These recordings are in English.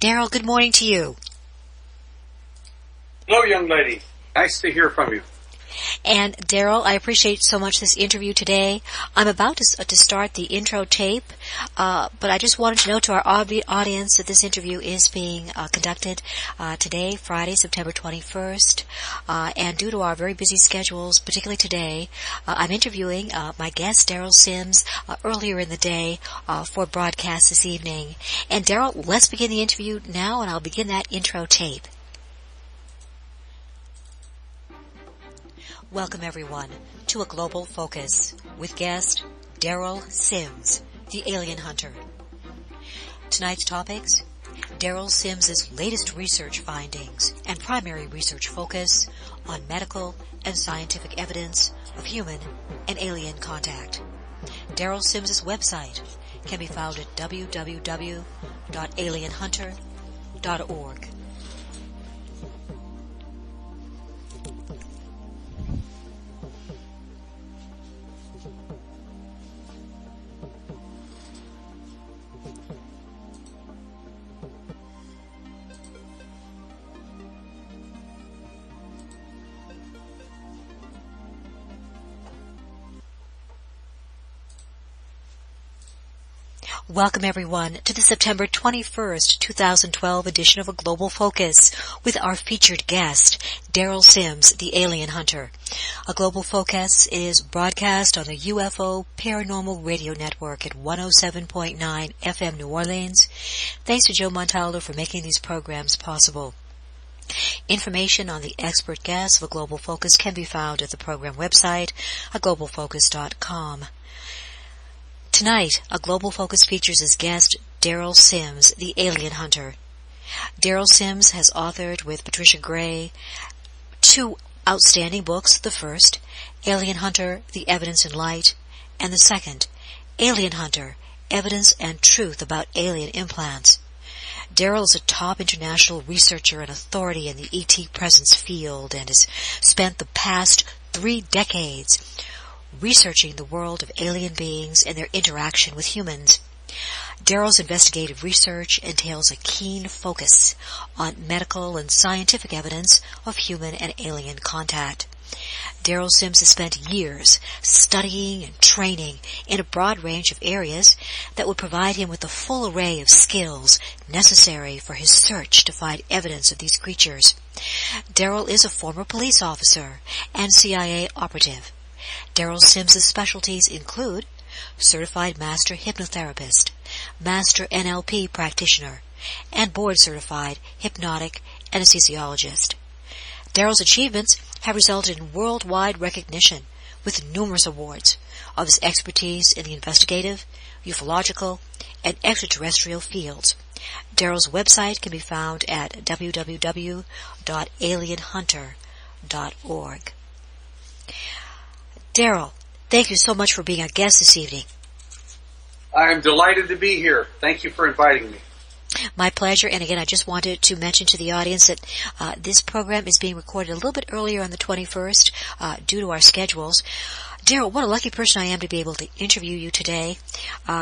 Derrell, good morning to you. Hello, young lady. Nice to hear from you. And Derrell, I appreciate so much this interview today. I'm about to start the intro tape, but I just wanted to note to our audience that this interview is being conducted today, Friday, September 21st. And due to our very busy schedules, particularly today, I'm interviewing my guest, Derrell Sims, earlier in the day for broadcast this evening. And Derrell, let's begin the interview now, and I'll begin that intro tape. Welcome, everyone, to A Global Focus with guest Derrell Sims, the alien hunter. Tonight's topics: Derrell Sims' latest research findings and primary research focus on medical and scientific evidence of human and alien contact. Derrell Sims' website can be found at www.alienhunter.org. Welcome, everyone, to the September 21st, 2012 edition of A Global Focus with our featured guest, Derrell Sims, the alien hunter. A Global Focus is broadcast on the UFO Paranormal Radio Network at 107.9 FM New Orleans. Thanks to Joe Montaldo for making these programs possible. Information on the expert guests of A Global Focus can be found at the program website, aglobalfocus.com. Tonight, A Global Focus features as guest Derrell Sims, the alien hunter. Derrell Sims has authored with Patricia Gray two outstanding books. The first, Alien Hunter, The Evidence in Light, and the second, Alien Hunter, Evidence and Truth About Alien Implants. Derrell is a top international researcher and authority in the ET presence field and has spent the past 3 decades researching the world of alien beings and their interaction with humans. Derrell's investigative research entails a keen focus on medical and scientific evidence of human and alien contact. Derrell Sims has spent years studying and training in a broad range of areas that would provide him with the full array of skills necessary for his search to find evidence of these creatures. Derrell is a former police officer and CIA operative. Derrell Sims' specialties include Certified Master Hypnotherapist, Master NLP Practitioner, and Board-Certified Hypnotic Anesthesiologist. Derrell's achievements have resulted in worldwide recognition with numerous awards of his expertise in the investigative, ufological, and extraterrestrial fields. Derrell's website can be found at www.alienhunter.org. Derrell, thank you so much for being our guest this evening. I'm delighted to be here. Thank you for inviting me. My pleasure. And again, I just wanted to mention to the audience that this program is being recorded a little bit earlier on the 21st due to our schedules. Derrell, what a lucky person I am to be able to interview you today.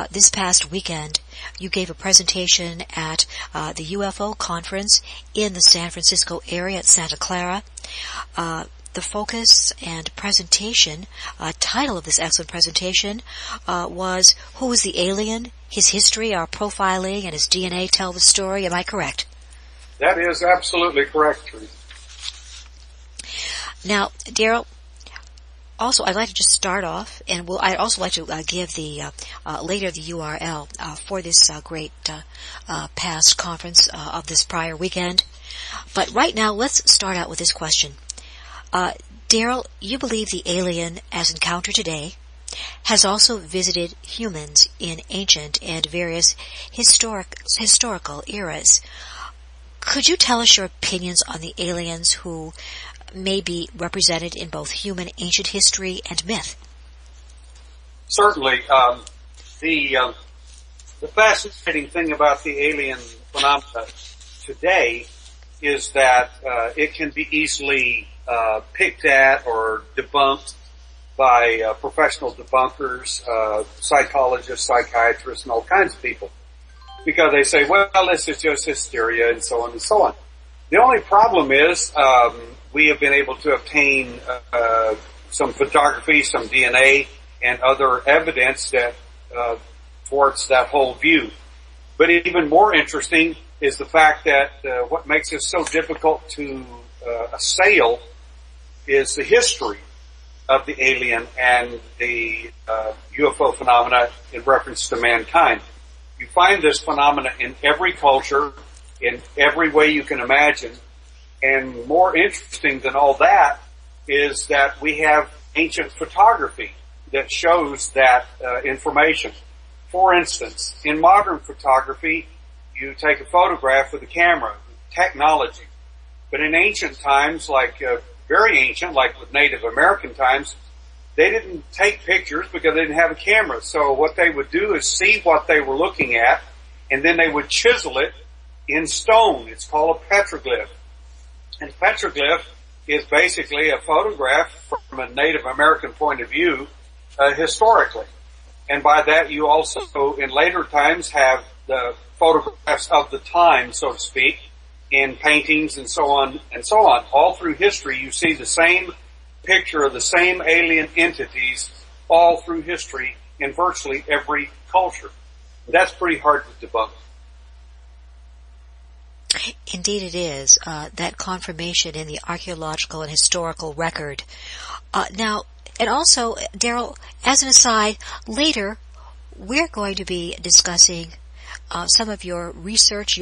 This past weekend, you gave a presentation at the UFO conference in the San Francisco area at Santa Clara. The focus and presentation, title of this excellent presentation, was Who is the Alien? His History, Our Profiling, and His DNA Tell the Story. Am I correct? That is absolutely correct, Truth. Now, Derrell, also I'd like to just start off, and I'd also like to give the later the URL for this great past conference of this prior weekend. But right now, let's start out with this question. Derrell, you believe the alien as encountered today has also visited humans in ancient and various historical eras. Could you tell us your opinions on the aliens who may be represented in both human ancient history and myth? Certainly. The fascinating thing about the alien phenomena today is that it can be easily picked at or debunked by professional debunkers, psychologists, psychiatrists, and all kinds of people. because they say, well, this is just hysteria and so on and so on. The only problem is we have been able to obtain some photography, some DNA, and other evidence that thwarts that whole view. But even more interesting is the fact that what makes it so difficult to assail is the history of the alien and the UFO phenomena in reference to mankind. You find this phenomena in every culture, in every way you can imagine. And more interesting than all that is that we have ancient photography that shows that information. For instance, in modern photography, you take a photograph with a camera, technology. But in ancient times, like very ancient, like with Native American times, they didn't take pictures because they didn't have a camera. So what they would do is see what they were looking at, and then they would chisel it in stone. It's called a petroglyph. And petroglyph is basically a photograph from a Native American point of view historically. And by that you also, in later times, have the photographs of the time, so to speak, in paintings and so on and so on. All through history you see the same picture of the same alien entities all through history in virtually every culture. That's pretty hard to debunk. Indeed it is, that confirmation in the archaeological and historical record. Now, and also, Derrell, as an aside, later we're going to be discussing some of your research,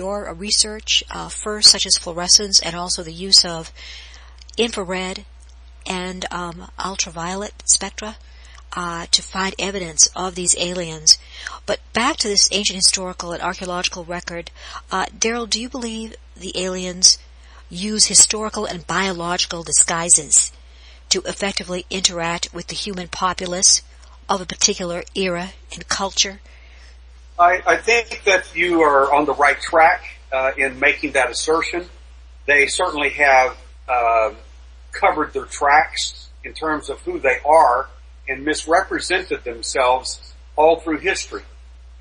first, such as fluorescence and also the use of infrared and ultraviolet spectra to find evidence of these aliens. But back to this ancient historical and archaeological record, Derrell, do you believe the aliens use historical and biological disguises to effectively interact with the human populace of a particular era and culture? I think that you are on the right track in making that assertion. They certainly have covered their tracks in terms of who they are and misrepresented themselves all through history.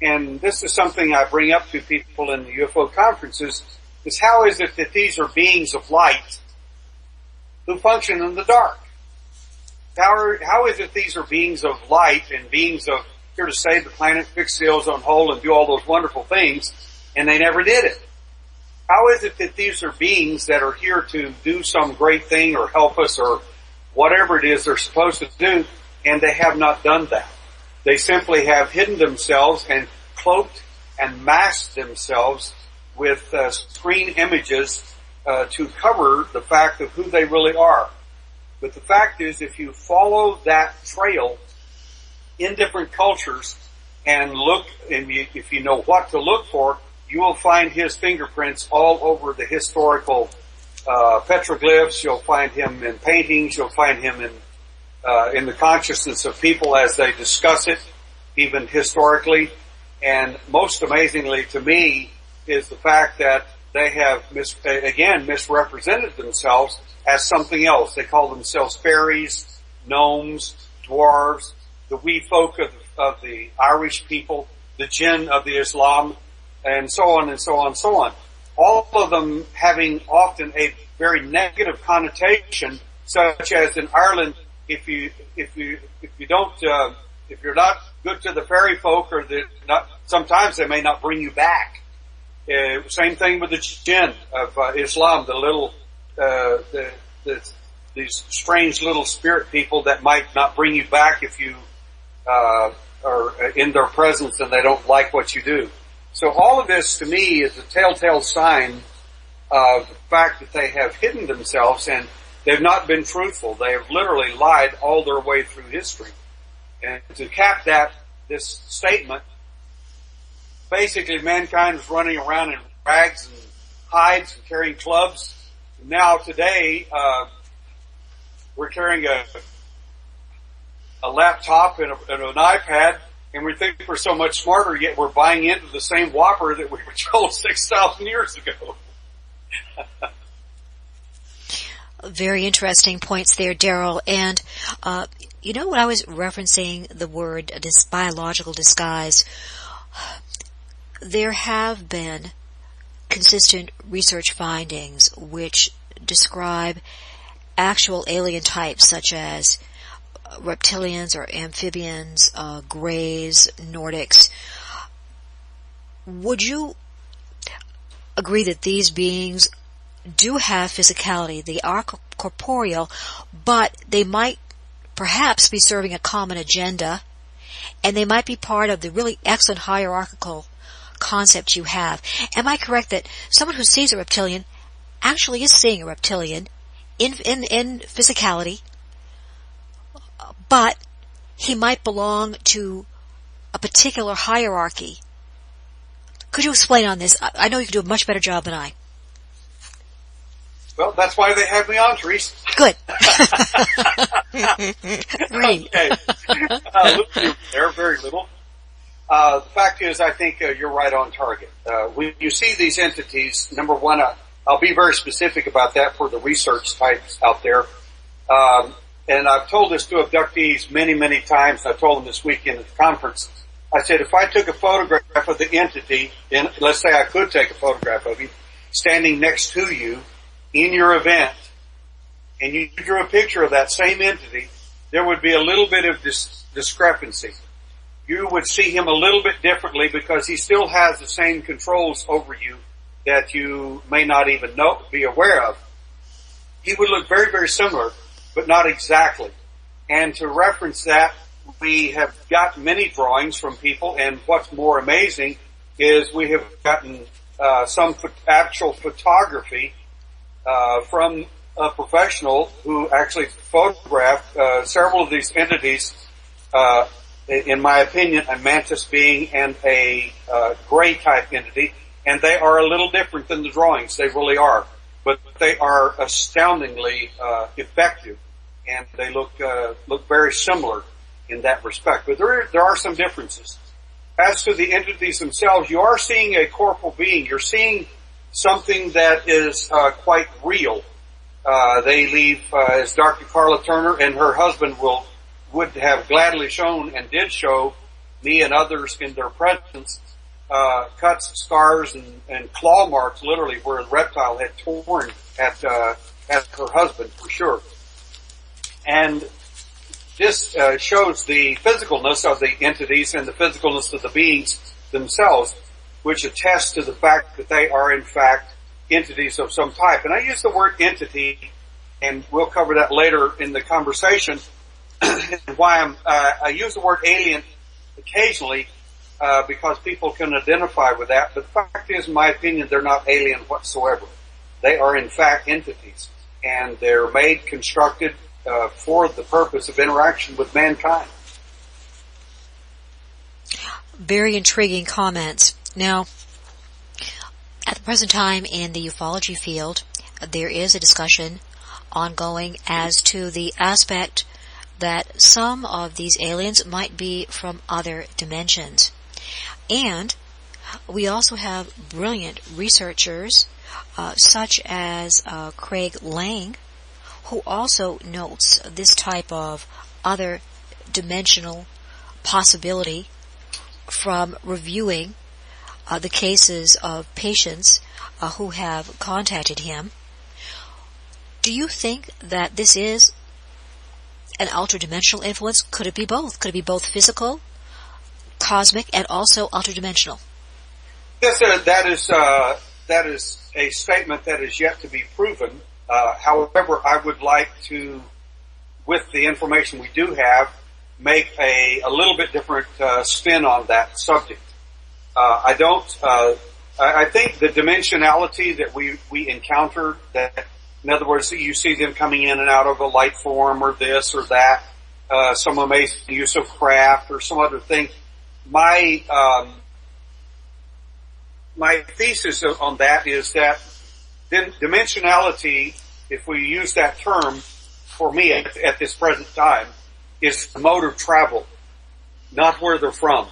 And this is something I bring up to people in the UFO conferences, is how is it that these are beings of light who function in the dark? How is it these are beings of light and beings of here to save the planet, fix the ozone hole, and do all those wonderful things, and they never did it? How is it that these are beings that are here to do some great thing or help us or whatever it is they're supposed to do, and they have not done that? They simply have hidden themselves and cloaked and masked themselves with screen images to cover the fact of who they really are. But the fact is, if you follow that trail in different cultures and look, and if you know what to look for, you will find his fingerprints all over the historical petroglyphs. You'll find him in paintings. You'll find him in the consciousness of people as they discuss it, even historically. And most amazingly to me is the fact that they have misrepresented themselves as something else. They call themselves fairies, gnomes, dwarves, the wee folk of the Irish people, the jinn of the Islam, and so on and so on and so on. All of them having often a very negative connotation, such as in Ireland, if you're not good to the fairy folk, or sometimes they may not bring you back. Same thing with the jinn of Islam, these strange little spirit people that might not bring you back if you are in their presence and they don't like what you do. So all of this to me is a telltale sign of the fact that they have hidden themselves and they've not been truthful. They have literally lied all their way through history. And to cap this statement, basically mankind is running around in rags and hides and carrying clubs. Now today, we're carrying a laptop and an iPad, and we think we're so much smarter, yet we're buying into the same whopper that we were told 6,000 years ago. Very interesting points there, Derrell. And, when I was referencing the word, this biological disguise, there have been consistent research findings which describe actual alien types such as reptilians or amphibians, greys, Nordics. Would you agree that these beings do have physicality? They are corporeal, but they might perhaps be serving a common agenda, and they might be part of the really excellent hierarchical concept you have. Am I correct that someone who sees a reptilian actually is seeing a reptilian in physicality, but he might belong to a particular hierarchy? Could you explain on this? I know you can do a much better job than I. Well, that's why they have me on, Therese. Good. Great. Okay. They're very little. The fact is, I think you're right on target. When you see these entities, number one, I'll be very specific about that for the research types out there. And I've told this to abductees many, many times. I told them this weekend at the conference. I said, if I took a photograph of the entity, and let's say I could take a photograph of you, standing next to you in your event, and you drew a picture of that same entity, there would be a little bit of discrepancy. You would see him a little bit differently because he still has the same controls over you that you may not even be aware of. He would look very, very similar, but not exactly. And to reference that, we have got many drawings from people, and what's more amazing is we have gotten some actual photography from a professional who actually photographed several of these entities, in my opinion, a mantis being and a gray type entity, and they are a little different than the drawings. They really are, but they are astoundingly effective, and they look very similar in that respect. But there are some differences. As to the entities themselves, you are seeing a corporal being. You're seeing something that is quite real. They leave, as Dr. Carla Turner and her husband would have gladly shown and did show me and others in their presence, cuts, scars, and claw marks, literally, where the reptile had torn at her husband, for sure. And this shows the physicalness of the entities and the physicalness of the beings themselves, which attests to the fact that they are, in fact, entities of some type. And I use the word entity, and we'll cover that later in the conversation, why I use the word alien occasionally, because people can identify with that. But the fact is, in my opinion, they're not alien whatsoever. They are, in fact, entities, and they're made, constructed, for the purpose of interaction with mankind. Very intriguing comments. Now, at the present time in the ufology field, there is a discussion ongoing as to the aspect that some of these aliens might be from other dimensions. And we also have brilliant researchers such as Craig Lang, who also notes this type of other dimensional possibility from reviewing the cases of patients who have contacted him. Do you think that this is an ultra-dimensional influence? Could it be both? Could it be both physical, cosmic, and also ultra-dimensional? Yes, that is a statement that is yet to be proven. However, I would like to, with the information we do have, make a little bit different spin on that subject. I think the dimensionality that we encounter, that, in other words, you see them coming in and out of a light form or this or that, some amazing use of craft or some other thing. My thesis on that is that dimensionality, if we use that term, for me at this present time, is the mode of travel, not where they're from.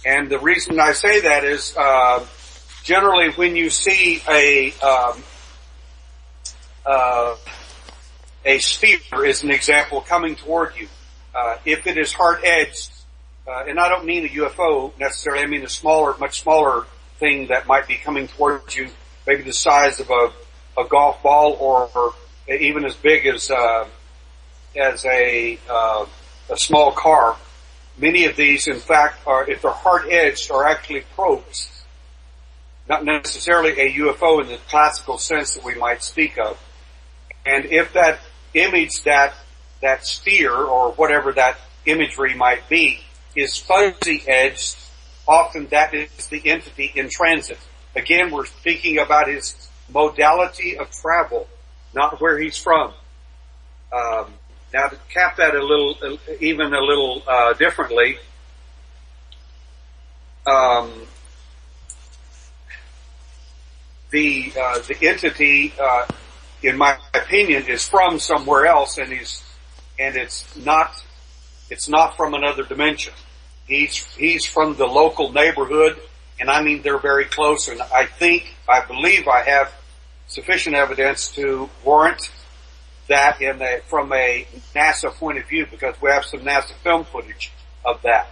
And the reason I say that is, generally when you see a sphere, as an example, coming toward you, if it is hard-edged, and I don't mean a UFO necessarily, I mean a smaller, much smaller thing that might be coming towards you, maybe the size of a golf ball or even as big as a small car. Many of these, in fact, are, if they're hard-edged, are actually probes. Not necessarily a UFO in the classical sense that we might speak of. And if that image, that sphere, or whatever that imagery might be, is fuzzy-edged, often that is the entity in transit. Again, we're speaking about his modality of travel, not where he's from. Now, to cap that a little differently, the entity, in my opinion, is from somewhere else, and it's not from another dimension. He's from the local neighborhood, and I mean they're very close. And I believe I have sufficient evidence to warrant that from a NASA point of view, because we have some NASA film footage of that.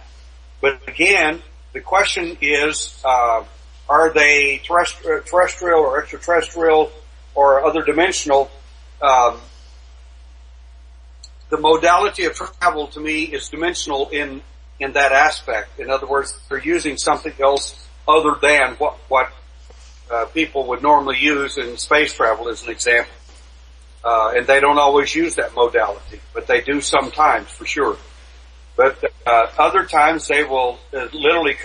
But again, the question is, are they terrestrial or extraterrestrial or other dimensional? The modality of travel to me is dimensional in that aspect. In other words, they're using something else other than what people would normally use in space travel, as an example. And they don't always use that modality, but they do sometimes, for sure. But other times they will literally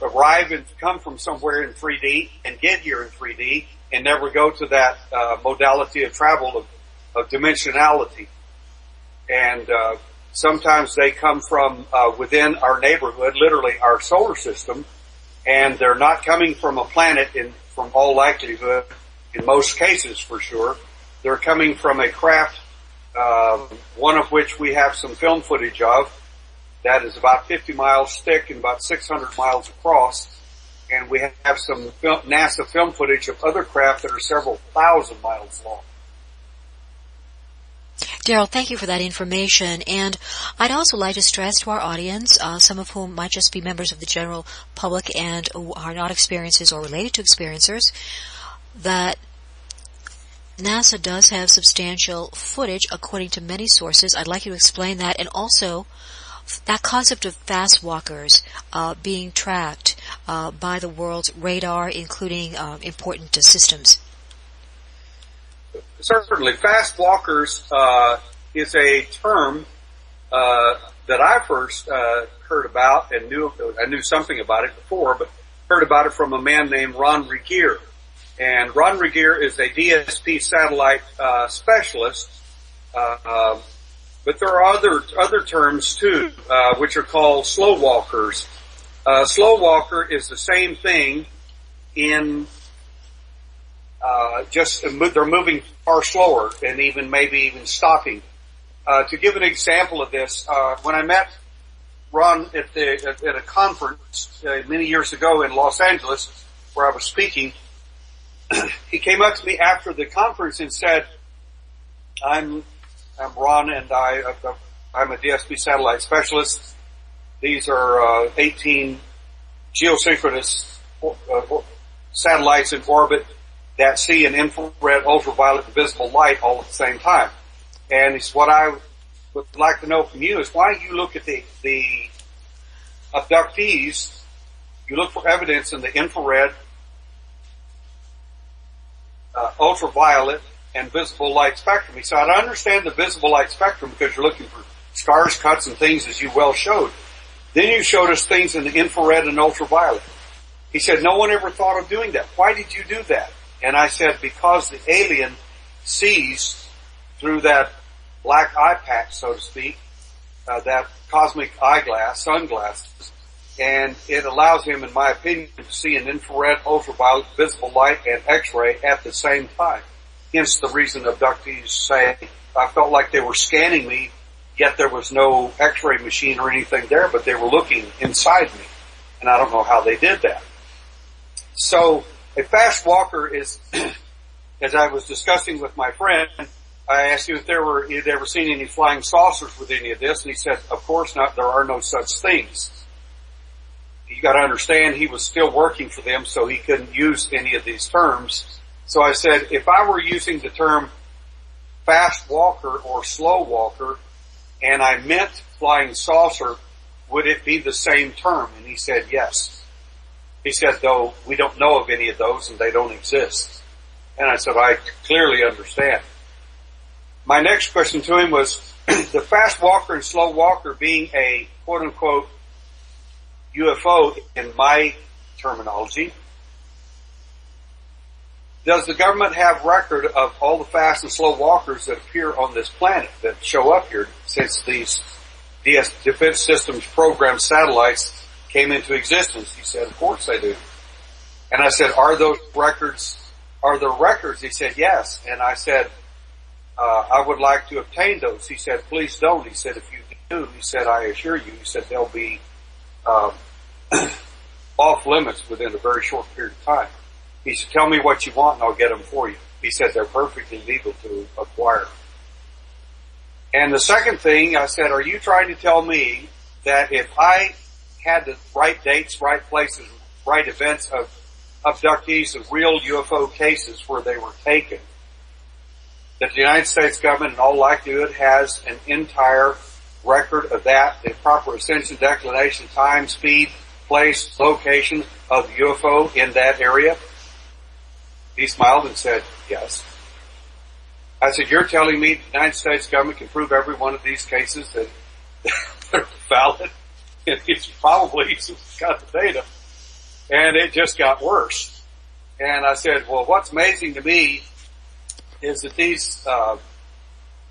arrive and come from somewhere in 3D and get here in 3D and never go to that modality of travel of dimensionality. And sometimes they come from within our neighborhood, literally our solar system, and they're not coming from a planet from all likelihood, in most cases for sure. They're coming from a craft, one of which we have some film footage of, that is about 50 miles thick and about 600 miles across. And we have some NASA film footage of other craft that are several thousand miles long. Derrell, thank you for that information. And I'd also like to stress to our audience, some of whom might just be members of the general public and who are not experiencers or related to experiencers, that NASA does have substantial footage according to many sources. I'd like you to explain that, and also that concept of fast walkers being tracked by the world's radar, including important systems. Certainly. Fast walkers is a term that I first heard about and I knew something about it before, but heard about it from a man named Ron Regier. And Ron Regier is a DSP satellite specialist, but there are other terms too, which are called slow walkers. Slow walker is the same thing in they're moving far slower and maybe even stopping. To give an example of this, when I met Ron at a conference many years ago in Los Angeles, where I was speaking, he came up to me after the conference and said, I'm Ron, and I'm a DSP satellite specialist. These are 18 geosynchronous satellites in orbit that see an infrared, ultraviolet, and visible light all at the same time. And he said, what I would like to know from you is why you look at the abductees, you look for evidence in the infrared, ultraviolet, and visible light spectrum. He said, I understand the visible light spectrum because you're looking for scars, cuts, and things, as you well showed. Then you showed us things in the infrared and ultraviolet. He said, no one ever thought of doing that. Why did you do that? And I said, because the alien sees through that black eye patch, so to speak, that cosmic eyeglass, sunglasses, and it allows him, in my opinion, to see an infrared, ultraviolet, visible light, and X-ray at the same time. Hence the reason abductees say, I felt like they were scanning me, yet there was no X-ray machine or anything there, but they were looking inside me. And I don't know how they did that. So a fast walker is, as I was discussing with my friend, I asked him if he'd ever seen any flying saucers with any of this, and he said, of course not, there are no such things. You gotta understand, he was still working for them, so he couldn't use any of these terms. So I said, if I were using the term fast walker or slow walker, and I meant flying saucer, would it be the same term? And he said, yes. He said, though, we don't know of any of those and they don't exist. And I said, I clearly understand. My next question to him was, the fast walker and slow walker being a quote unquote UFO in my terminology, does the government have record of all the fast and slow walkers that appear on this planet that show up here since these Defense Systems Program satellites came into existence? He said, of course they do. And I said, are there records? He said, yes. And I said, I would like to obtain those. He said, please don't. He said, if you do, he said, I assure you, he said, they'll be off limits within a very short period of time. He said, tell me what you want and I'll get them for you. He said, they're perfectly legal to acquire. And the second thing, I said, are you trying to tell me that if I had the right dates, right places, right events of abductees of real UFO cases where they were taken, that the United States government in all likelihood has an entire record of that, the proper ascension, declination, time, speed, place, location of the UFO in that area? He smiled and said, yes. I said, you're telling me the United States government can prove every one of these cases that are valid? And he's got the data. And it just got worse. And I said, well, what's amazing to me is that these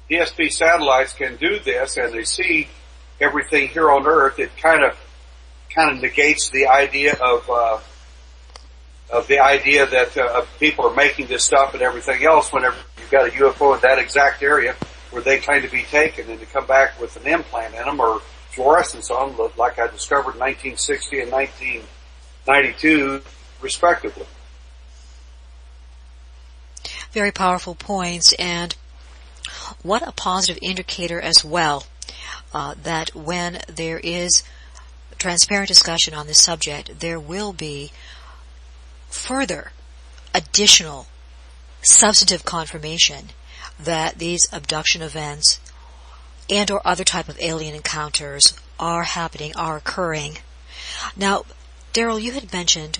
DSP satellites can do this and they see everything here on Earth. It kind of negates the idea that people are making this stuff and everything else whenever you've got a UFO in that exact area where they claim to be taken and to come back with an implant in them or fluorescence on them, like I discovered in 1960 and 1992 respectively. Very powerful points, and what a positive indicator as well that when there is transparent discussion on this subject, there will be further additional substantive confirmation that these abduction events and or other type of alien encounters are happening, are occurring. Now, Derrell, you had mentioned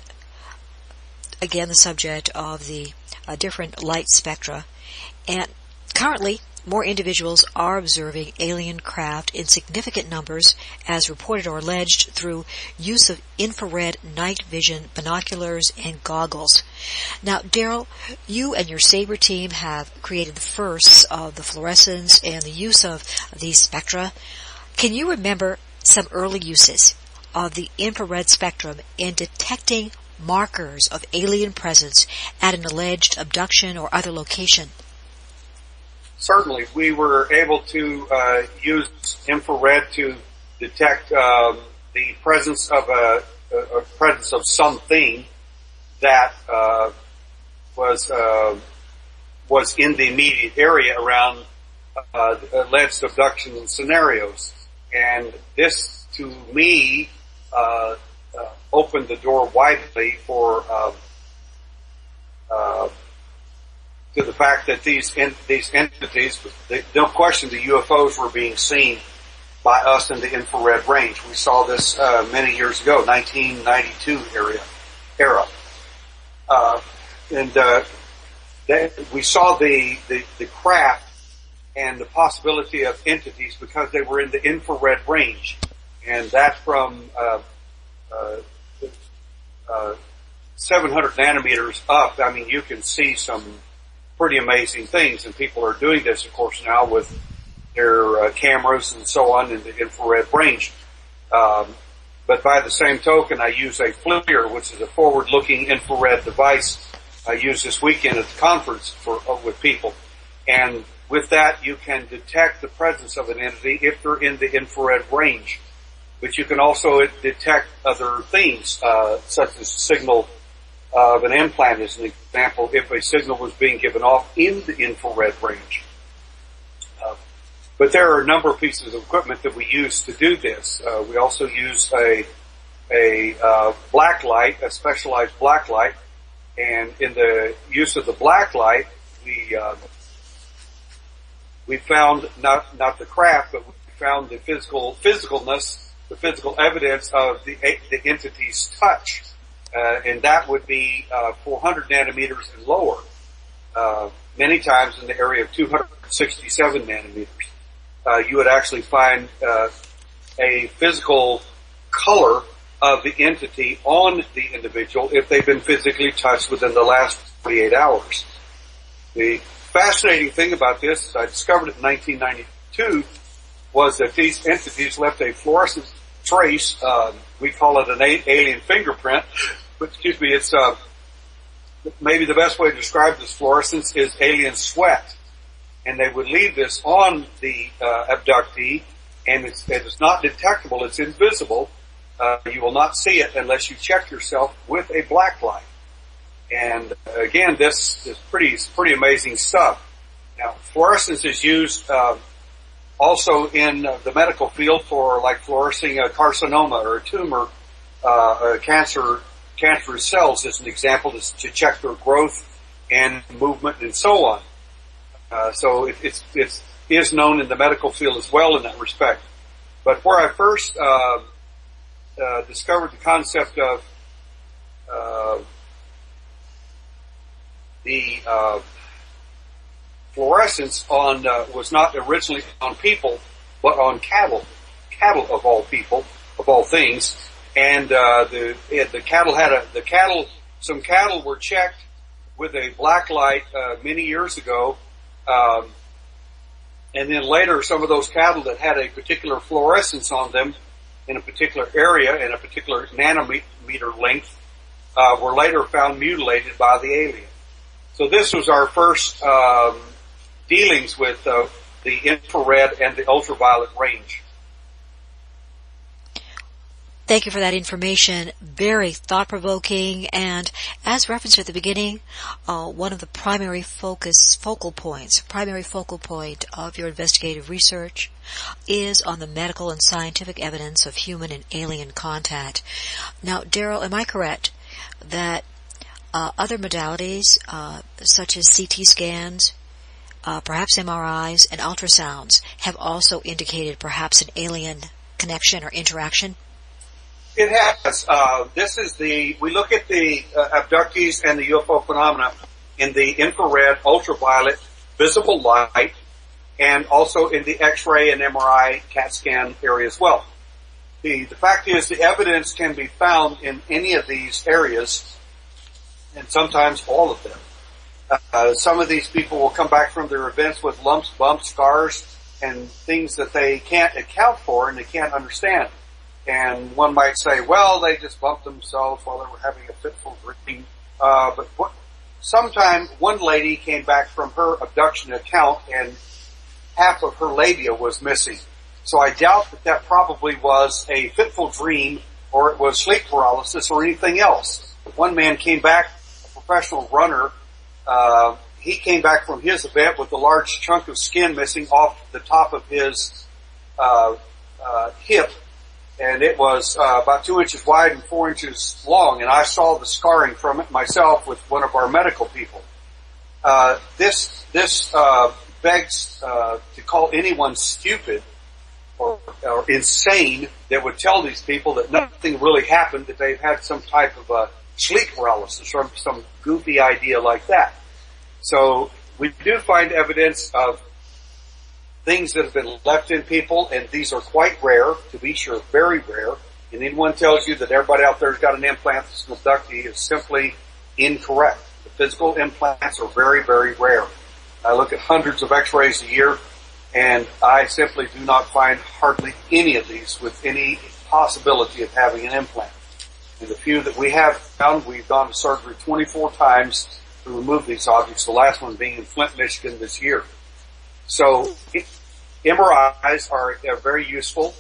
again the subject of the different light spectra, and currently more individuals are observing alien craft in significant numbers, as reported or alleged, through use of infrared night vision binoculars and goggles. Now, Derrell, you and your SABRE team have created the first of the fluorescence and the use of these spectra. Can you remember some early uses of the infrared spectrum in detecting markers of alien presence at an alleged abduction or other location? Certainly, we were able to use infrared to detect the presence of something that was in the immediate area around alleged abduction scenarios, and this, to me, opened the door widely for to the fact that these entities, no question, the UFOs were being seen by us in the infrared range. We saw this many years ago, 1992 era, we saw the craft and the possibility of entities because they were in the infrared range, and that from 700 nanometers up. I mean, you can see some pretty amazing things, and people are doing this, of course, now with their cameras and so on in the infrared range. But by the same token, I use a FLIR, which is a forward-looking infrared device I used this weekend at the conference with people. And with that, you can detect the presence of an entity if they're in the infrared range. But you can also detect other things, such as signal of an implant, as an example, if a signal was being given off in the infrared range. But there are a number of pieces of equipment that we use to do this. We also use a black light, a specialized black light, and in the use of the black light, we found not the craft, but we found the physicalness, the physical evidence of the entity's touch, and that would be 400 nanometers and lower. Many times in the area of 267 nanometers, you would actually find a physical color of the entity on the individual if they've been physically touched within the last 48 hours. The fascinating thing about this, I discovered it in 1992, was that these entities left a fluorescent trace. We call it an alien fingerprint, but excuse me, it's maybe the best way to describe this fluorescence is alien sweat. And they would leave this on the abductee, and it's not detectable, it's invisible. You will not see it unless you check yourself with a black light. And again, this is pretty amazing stuff. Now, fluorescence is used also in the medical field for like fluorescing a carcinoma or a tumor, cancerous cells as an example, to check their growth and movement and so on. So it is known in the medical field as well in that respect. But where I first discovered the concept of the fluorescence was not originally on people, but on cattle of all people, of all things. And some cattle were checked with a black light many years ago. And then later, some of those cattle that had a particular fluorescence on them in a particular area, in a particular nanometer length, were later found mutilated by the alien. So this was our first dealings with the infrared and the ultraviolet range. Thank you for that information. Very thought-provoking, and as referenced at the beginning, one of the primary focal point of your investigative research is on the medical and scientific evidence of human and alien contact. Now, Derrell, am I correct that other modalities, such as CT scans, perhaps MRIs and ultrasounds, have also indicated perhaps an alien connection or interaction? It has. We look at the abductees and the UFO phenomena in the infrared, ultraviolet, visible light, and also in the X-ray and MRI CAT scan area as well. The fact is the evidence can be found in any of these areas, and sometimes all of them. Some of these people will come back from their events with lumps, bumps, scars, and things that they can't account for and they can't understand. And one might say, well, they just bumped themselves while they were having a fitful dream. Sometime one lady came back from her abduction account and half of her labia was missing. So I doubt that probably was a fitful dream or it was sleep paralysis or anything else. One man came back, a professional runner, he came back from his event with a large chunk of skin missing off the top of his hip. And it was about 2 inches wide and 4 inches long, and I saw the scarring from it myself with one of our medical people. This begs to call anyone stupid or insane that would tell these people that nothing really happened, that they've had some type of sleep paralysis or some goofy idea like that. So we do find evidence of things that have been left in people, and these are quite rare, to be sure, very rare. And anyone tells you that everybody out there has got an implant that's an abductee is simply incorrect. The physical implants are very, very rare. I look at hundreds of x-rays a year, and I simply do not find hardly any of these with any possibility of having an implant. And the few that we have found, we've gone to surgery 24 times to remove these objects, the last one being in Flint, Michigan this year. So MRIs are very useful.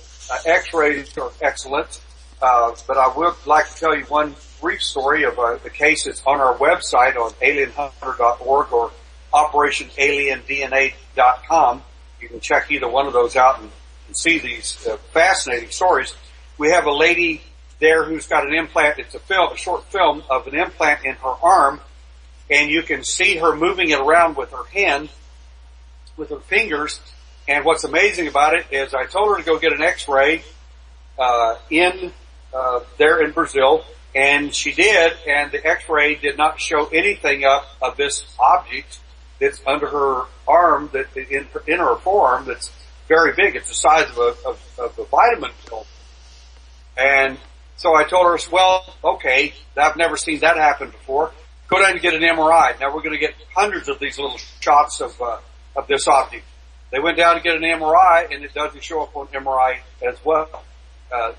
X-rays are excellent. But I would like to tell you one brief story of a case that's on our website on alienhunter.org or operationaliendna.com. You can check either one of those out and see these fascinating stories. We have a lady there who's got an implant. It's a short film of an implant in her arm, and you can see her moving it around with her hand, with her fingers. And what's amazing about it is I told her to go get an X-ray there in Brazil, and she did, and the X-ray did not show anything up of this object that's under her arm, that in her forearm, that's very big. It's the size of a vitamin pill. And so I told her, well, okay, I've never seen that happen before. Go down and get an MRI. Now we're going to get hundreds of these little shots of this object. They went down to get an MRI, and it doesn't show up on MRI as well.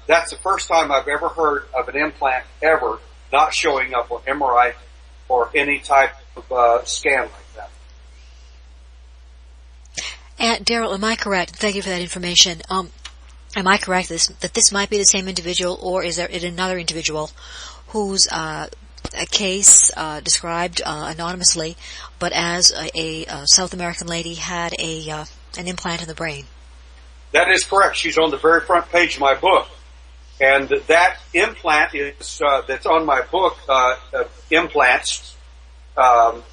That's the first time I've ever heard of an implant ever not showing up on MRI or any type of scan like that. And Derrell, am I correct? Thank you for that information. Am I correct that this might be the same individual, or is there another individual whose a case described anonymously, but as a South American lady had an implant in the brain? That is correct. She's on the very front page of my book. And that implant is, that's on my book, implants. That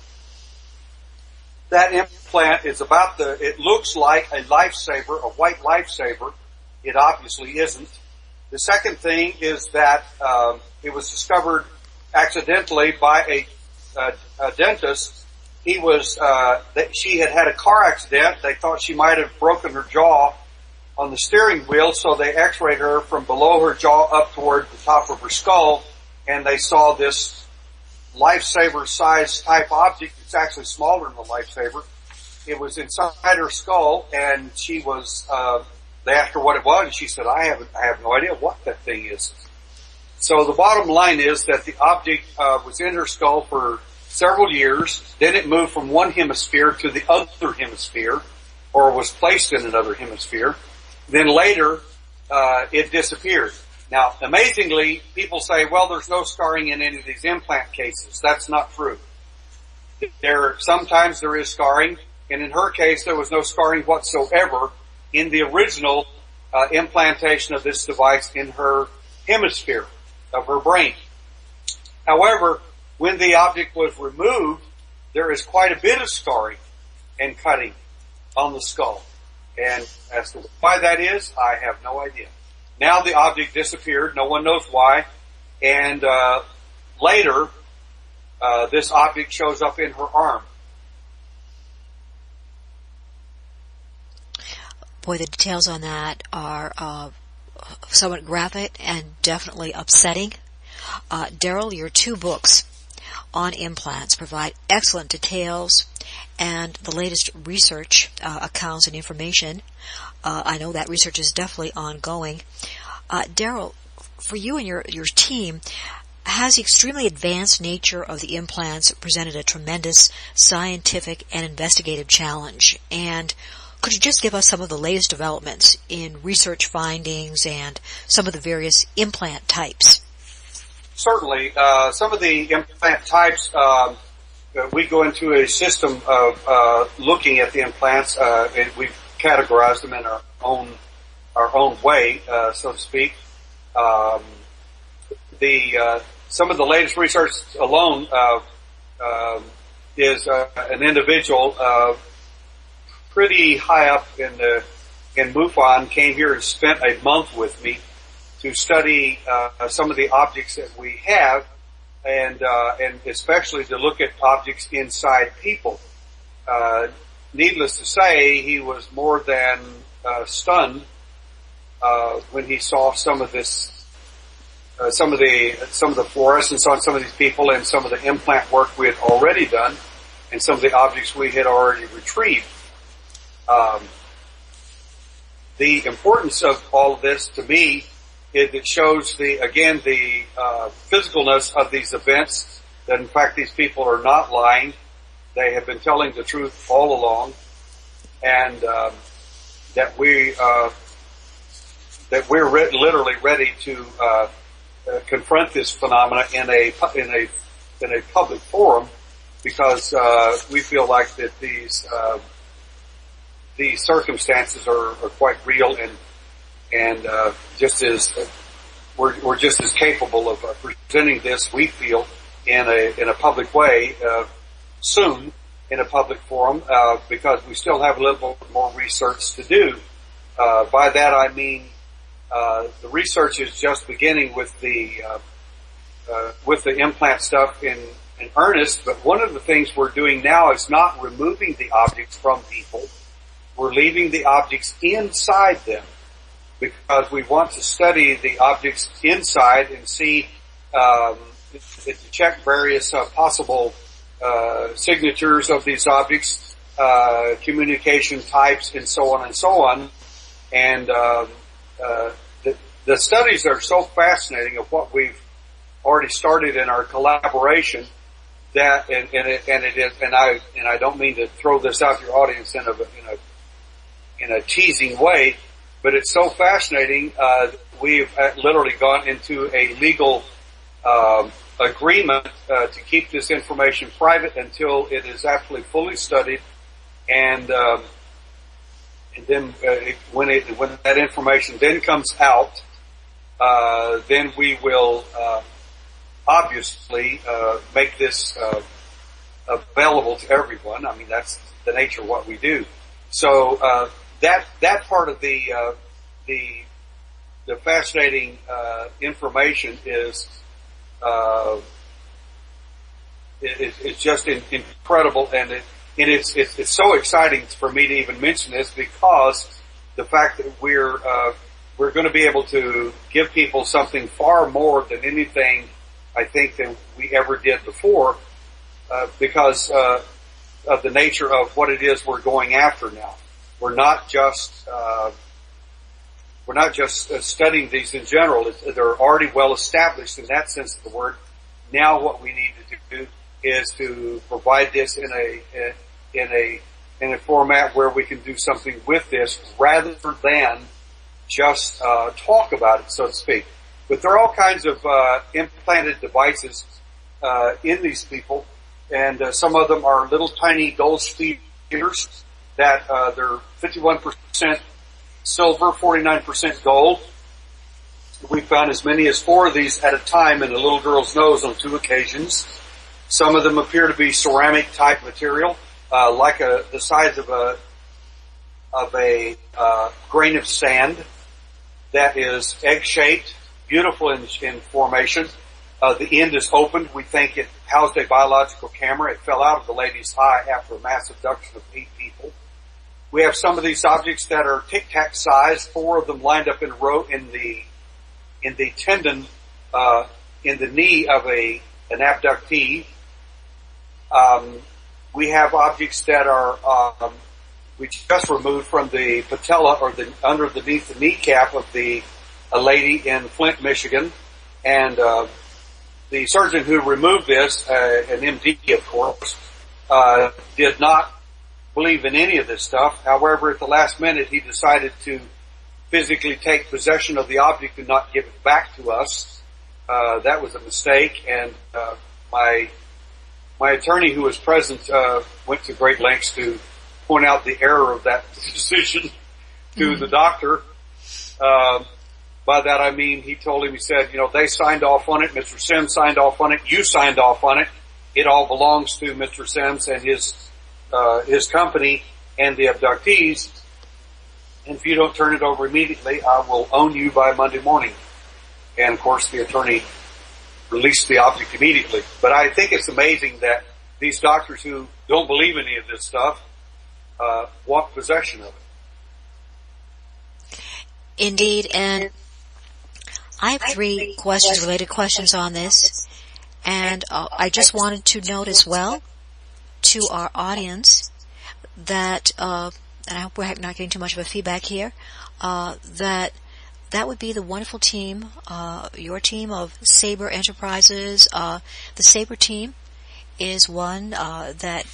implant is it looks like a lifesaver, a white lifesaver. It obviously isn't. The second thing is that, it was discovered accidentally by a dentist. She had a car accident. They thought she might have broken her jaw on the steering wheel, so they x-rayed her from below her jaw up toward the top of her skull, and they saw this lifesaver size type object. It's actually smaller than the lifesaver. It was inside her skull, and she was, they asked her what it was, and she said, I have no idea what that thing is. So the bottom line is that the object was in her skull for several years. Then it moved from one hemisphere to the other hemisphere, or was placed in another hemisphere. Then later, it disappeared. Now, amazingly, people say, well, there's no scarring in any of these implant cases. That's not true. Sometimes there is scarring, and in her case, there was no scarring whatsoever in the original implantation of this device in her hemisphere of her brain. However, when the object was removed, there is quite a bit of scarring and cutting on the skull. And as to why that is, I have no idea. Now the object disappeared. No one knows why. And later, this object shows up in her arm. Boy, the details on that are somewhat graphic and definitely upsetting. Derrell, your 2 books on implants provide excellent details and the latest research accounts and information. I know that research is definitely ongoing. Derrell, for you and your team, has the extremely advanced nature of the implants presented a tremendous scientific and investigative challenge? And could you just give us some of the latest developments in research findings and some of the various implant types? Certainly. Some of the implant types, we go into a system of looking at the implants, and we've categorized them in our own way, so to speak. Some of the latest research alone is an individual pretty high up in MUFON came here and spent a month with me to study some of the objects that we have, and especially to look at objects inside people. Needless to say, he was more than stunned when he saw some of this, some of the fluorescence on some of these people, and some of the implant work we had already done, and some of the objects we had already retrieved. The importance of all of this to me is it shows the physicalness of these events, that in fact these people are not lying. They have been telling the truth all along, and that we're literally ready to confront this phenomena in a public forum, because we feel like that the circumstances are quite real, and just as we're just as capable of presenting this, we feel, in a public way soon in a public forum, because we still have a little more research to do. By that I mean the research is just beginning with the implant stuff in earnest, but one of the things we're doing now is not removing the objects from people. We're leaving the objects inside them, because we want to study the objects inside and see, to check various possible signatures of these objects, communication types, and so on and so on. And the studies are so fascinating of what we've already started in our collaboration that, and I don't mean to throw this out to your audience in a teasing way, but it's so fascinating. We've literally gone into a legal agreement to keep this information private until it is absolutely fully studied, and then when that information then comes out, then we will obviously make this available to everyone. I mean, that's the nature of what we do. So that part of the fascinating information is it's just incredible, and it's so exciting for me to even mention this, because the fact that we're going to be able to give people something far more than anything I think than we ever did before, because of the nature of what it is we're going after now. We're not just studying these in general. They're already well established in that sense of the word. Now what we need to do is to provide this in a format where we can do something with this rather than just talk about it, so to speak. But there are all kinds of implanted devices in these people, and some of them are little tiny gold spheres that they're 51% silver, 49% gold. We found as many as 4 of these at a time in a little girl's nose on 2 occasions. Some of them appear to be ceramic type material, like the size of a grain of sand that is egg-shaped, beautiful in formation. The end is opened. We think it housed a biological camera. It fell out of the lady's eye after a mass abduction of 8 people. We have some of these objects that are tic-tac size, 4 of them lined up in a row in the tendon, in the knee of an abductee. We have objects that are, we just removed from the patella or underneath the kneecap of a lady in Flint, Michigan. And, the surgeon who removed this, an MD of course, did not believe in any of this stuff. However, at the last minute, he decided to physically take possession of the object and not give it back to us. That was a mistake, and my attorney who was present went to great lengths to point out the error of that decision to the doctor. By that I mean, he told him, he said, they signed off on it, Mr. Sims signed off on it, you signed off on it, it all belongs to Mr. Sims and his company and the abductees, and if you don't turn it over immediately, I will own you by Monday morning. And of course the attorney released the object immediately. But I think it's amazing that these doctors who don't believe any of this stuff want possession of it. Indeed, and I have 3 related questions on this, and I just wanted to note as well to our audience that, and I hope we're not getting too much of a feedback here, that would be the wonderful team, your team of Sabre Enterprises. The Sabre team is one that,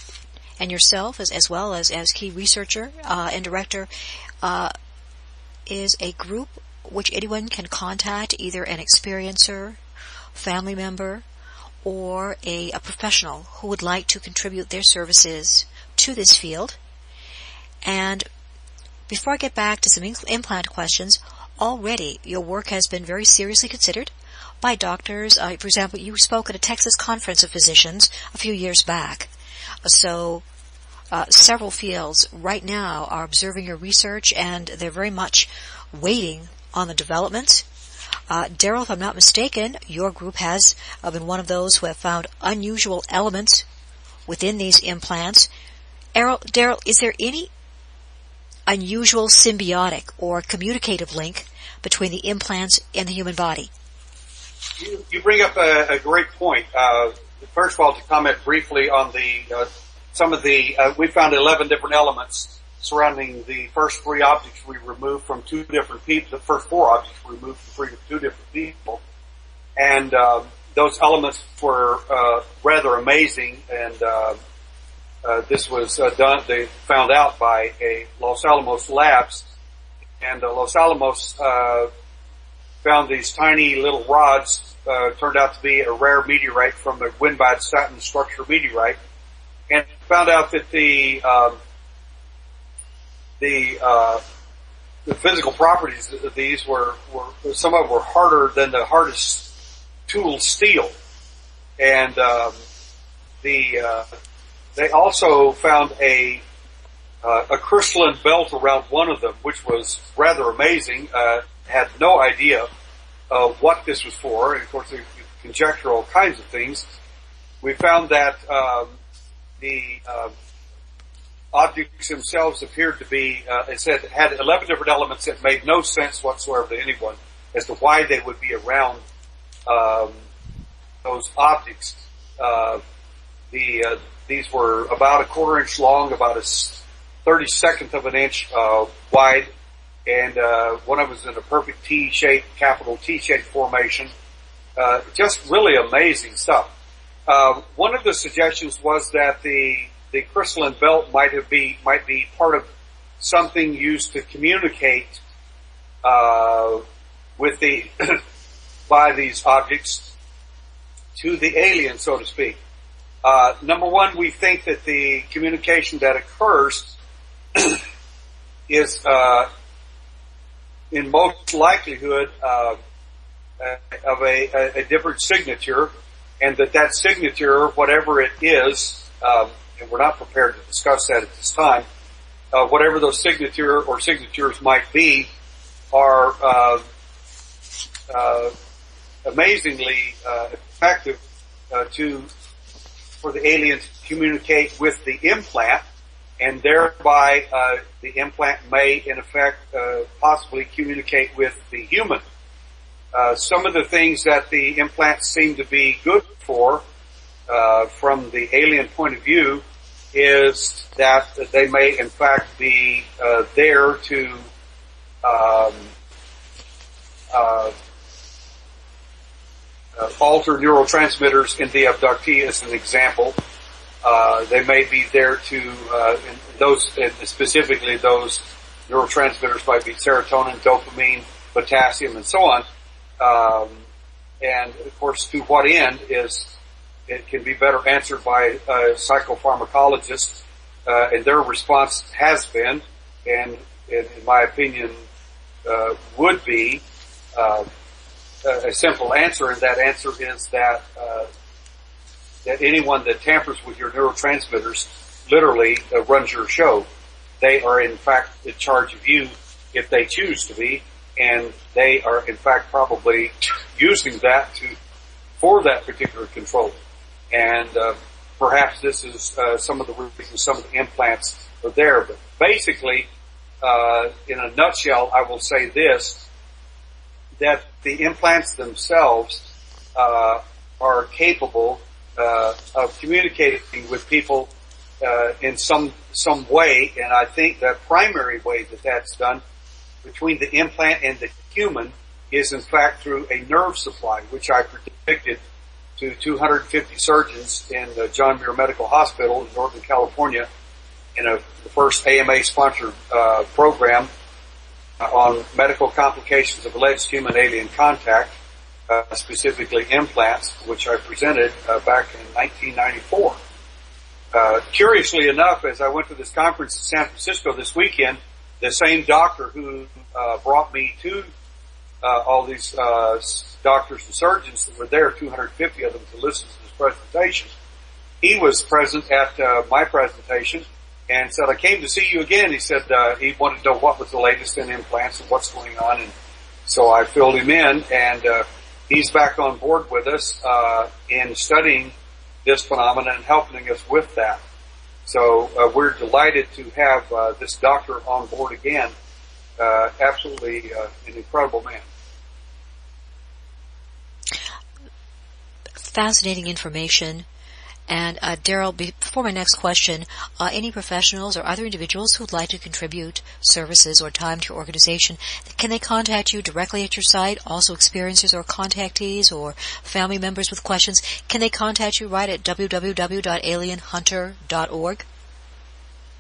and yourself as well as key researcher and director, is a group which anyone can contact, either an experiencer, family member, or a professional who would like to contribute their services to this field. And Before I get back to some implant questions, already your work has been very seriously considered by doctors. For example, you spoke at a Texas conference of physicians a few years back. So several fields right now are observing your research, and they're very much waiting on the developments. Derrell, if I'm not mistaken, your group has been one of those who have found unusual elements within these implants. Derrell, is there any unusual symbiotic or communicative link between the implants and the human body? You bring up a great point. First of all, to comment briefly on we found 11 different elements surrounding the first three objects we removed from two different people, the first four objects we removed from two different people. And those elements were rather amazing, and this was they found out by a Los Alamos Labs, and Los Alamos found these tiny little rods, turned out to be a rare meteorite from the Windbad Satin structure meteorite, and found out that the physical properties of these were some of them were harder than the hardest tool steel, and they also found a crystalline belt around one of them, which was rather amazing. Had no idea what this was for, and of course they conjecture all kinds of things. We found that the objects themselves appeared to be, it said, had 11 different elements that made no sense whatsoever to anyone as to why they would be around those objects. These were about a 1/4 inch long, about a 32nd of an inch wide, and one of them was in a perfect T-shaped, capital T-shaped formation. Just really amazing stuff. One of the suggestions was that the crystalline belt might be part of something used to communicate with by these objects to the alien, so to speak. Number one, we think that the communication that occurs is in most likelihood of a different signature, and that signature, whatever it is, and we're not prepared to discuss that at this time, whatever those signature or signatures might be, are amazingly effective for the alien to communicate with the implant, and thereby the implant may, in effect, possibly communicate with the human. Some of the things that the implants seem to be good for, from the alien point of view, is that they may, in fact, be there to alter neurotransmitters in the abductee, as an example. They may be there to, specifically those neurotransmitters might be serotonin, dopamine, potassium, and so on. And of course, to what end it can be better answered by psychopharmacologists, and their response has been, and in my opinion, would be, a simple answer, and that answer is that anyone that tampers with your neurotransmitters literally runs your show. They are in fact in charge of you if they choose to be, and they are in fact probably using that for that particular control. And perhaps this is some of the reasons some of the implants are there. But basically, in a nutshell, I will say this, that the implants themselves are capable of communicating with people in some way, and I think the primary way that that's done between the implant and the human is in fact through a nerve supply, which I predicted to 250 surgeons in the John Muir Medical Hospital in Northern California in the first AMA-sponsored program on medical complications of alleged human-alien contact, specifically implants, which I presented back in 1994. Curiously enough, as I went to this conference in San Francisco this weekend, the same doctor who brought me to all these doctors and surgeons that were there, 250 of them, to listen to this presentation. He was present at my presentation and said, "I came to see you again." He said he wanted to know what was the latest in implants and what's going on, and so I filled him in, and he's back on board with us in studying this phenomenon and helping us with that. So we're delighted to have this doctor on board again. Absolutely an incredible man. Fascinating information. And Derrell, before my next question, any professionals or other individuals who would like to contribute services or time to your organization, can they contact you directly at your site? Also experiencers or contactees or family members with questions, can they contact you right at www.alienhunter.org?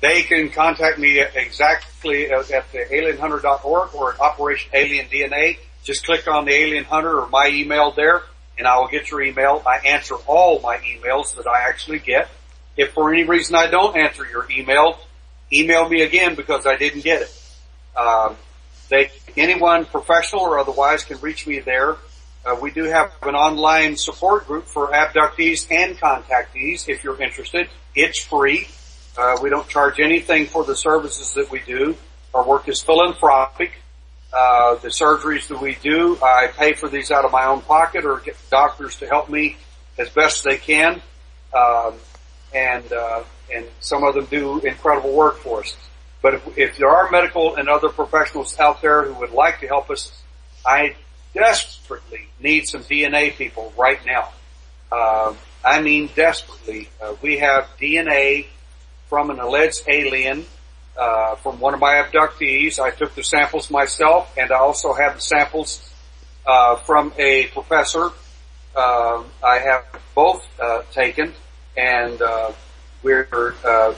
They can contact me exactly at the alienhunter.org or at Operation Alien DNA. Just click on the Alien Hunter or my email there, and I will get your email. I answer all my emails that I actually get. If for any reason I don't answer your email me again because I didn't get it. Anyone, professional or otherwise, can reach me there. We do have an online support group for abductees and contactees if you're interested. It's free. We don't charge anything for the services that we do. Our work is philanthropic. The surgeries that we do, I pay for these out of my own pocket or get doctors to help me as best they can. And some of them do incredible work for us. But if there are medical and other professionals out there who would like to help us, I desperately need some DNA people right now. I mean desperately. We have DNA from an alleged alien from one of my abductees. I took the samples myself, and I also have the samples from a professor. I have both taken, and we're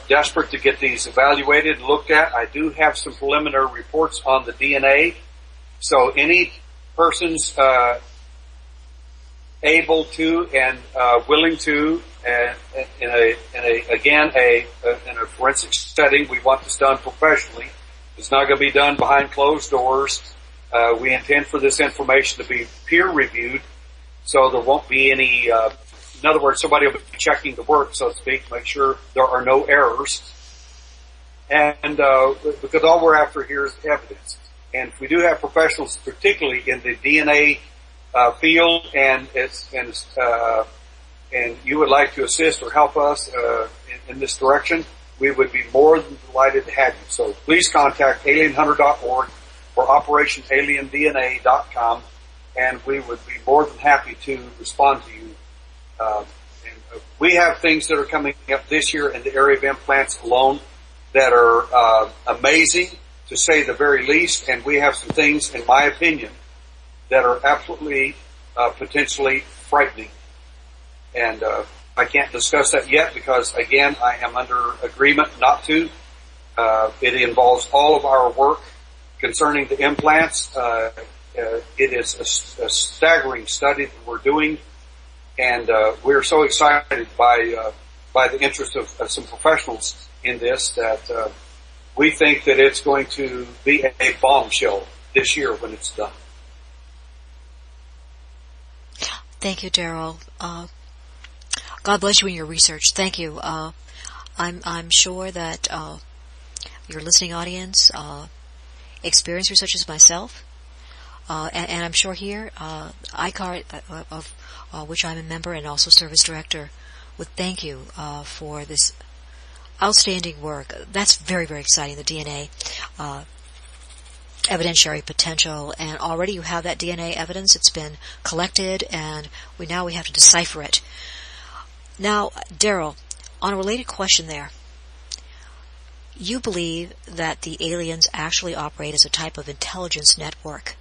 desperate to get these evaluated and looked at. I do have some preliminary reports on the DNA, so any persons able to and willing to, and in a forensic setting, we want this done professionally. It's not going to be done behind closed doors. We intend for this information to be peer reviewed, so there won't be any. In other words, somebody will be checking the work, so to speak, to make sure there are no errors. And because all we're after here is evidence. And if we do have professionals, particularly in the DNA field, and you would like to assist or help us in this direction, we would be more than delighted to have you. So please contact alienhunter.org or operationaliendna.com, and we would be more than happy to respond to you. We have things that are coming up this year in the area of implants alone that are amazing, to say the very least, and we have some things, in my opinion, that are absolutely potentially frightening. And I can't discuss that yet because, again, I am under agreement not to. It involves all of our work concerning the implants. It is a staggering study that we're doing, and we're so excited by the interest of some professionals in this that we think that it's going to be a bombshell this year when it's done. Thank you, Derrell. God bless you in your research. Thank you. I'm sure that your listening audience, experiencers such as myself, and I'm sure here, ICAR, of which I'm a member and also service director, would thank you for this outstanding work. That's very, very exciting, the DNA evidentiary potential, and already you have that DNA evidence. It's been collected, and we have to decipher it. Now, Derrell, on a related question there, you believe that the aliens actually operate as a type of intelligence network.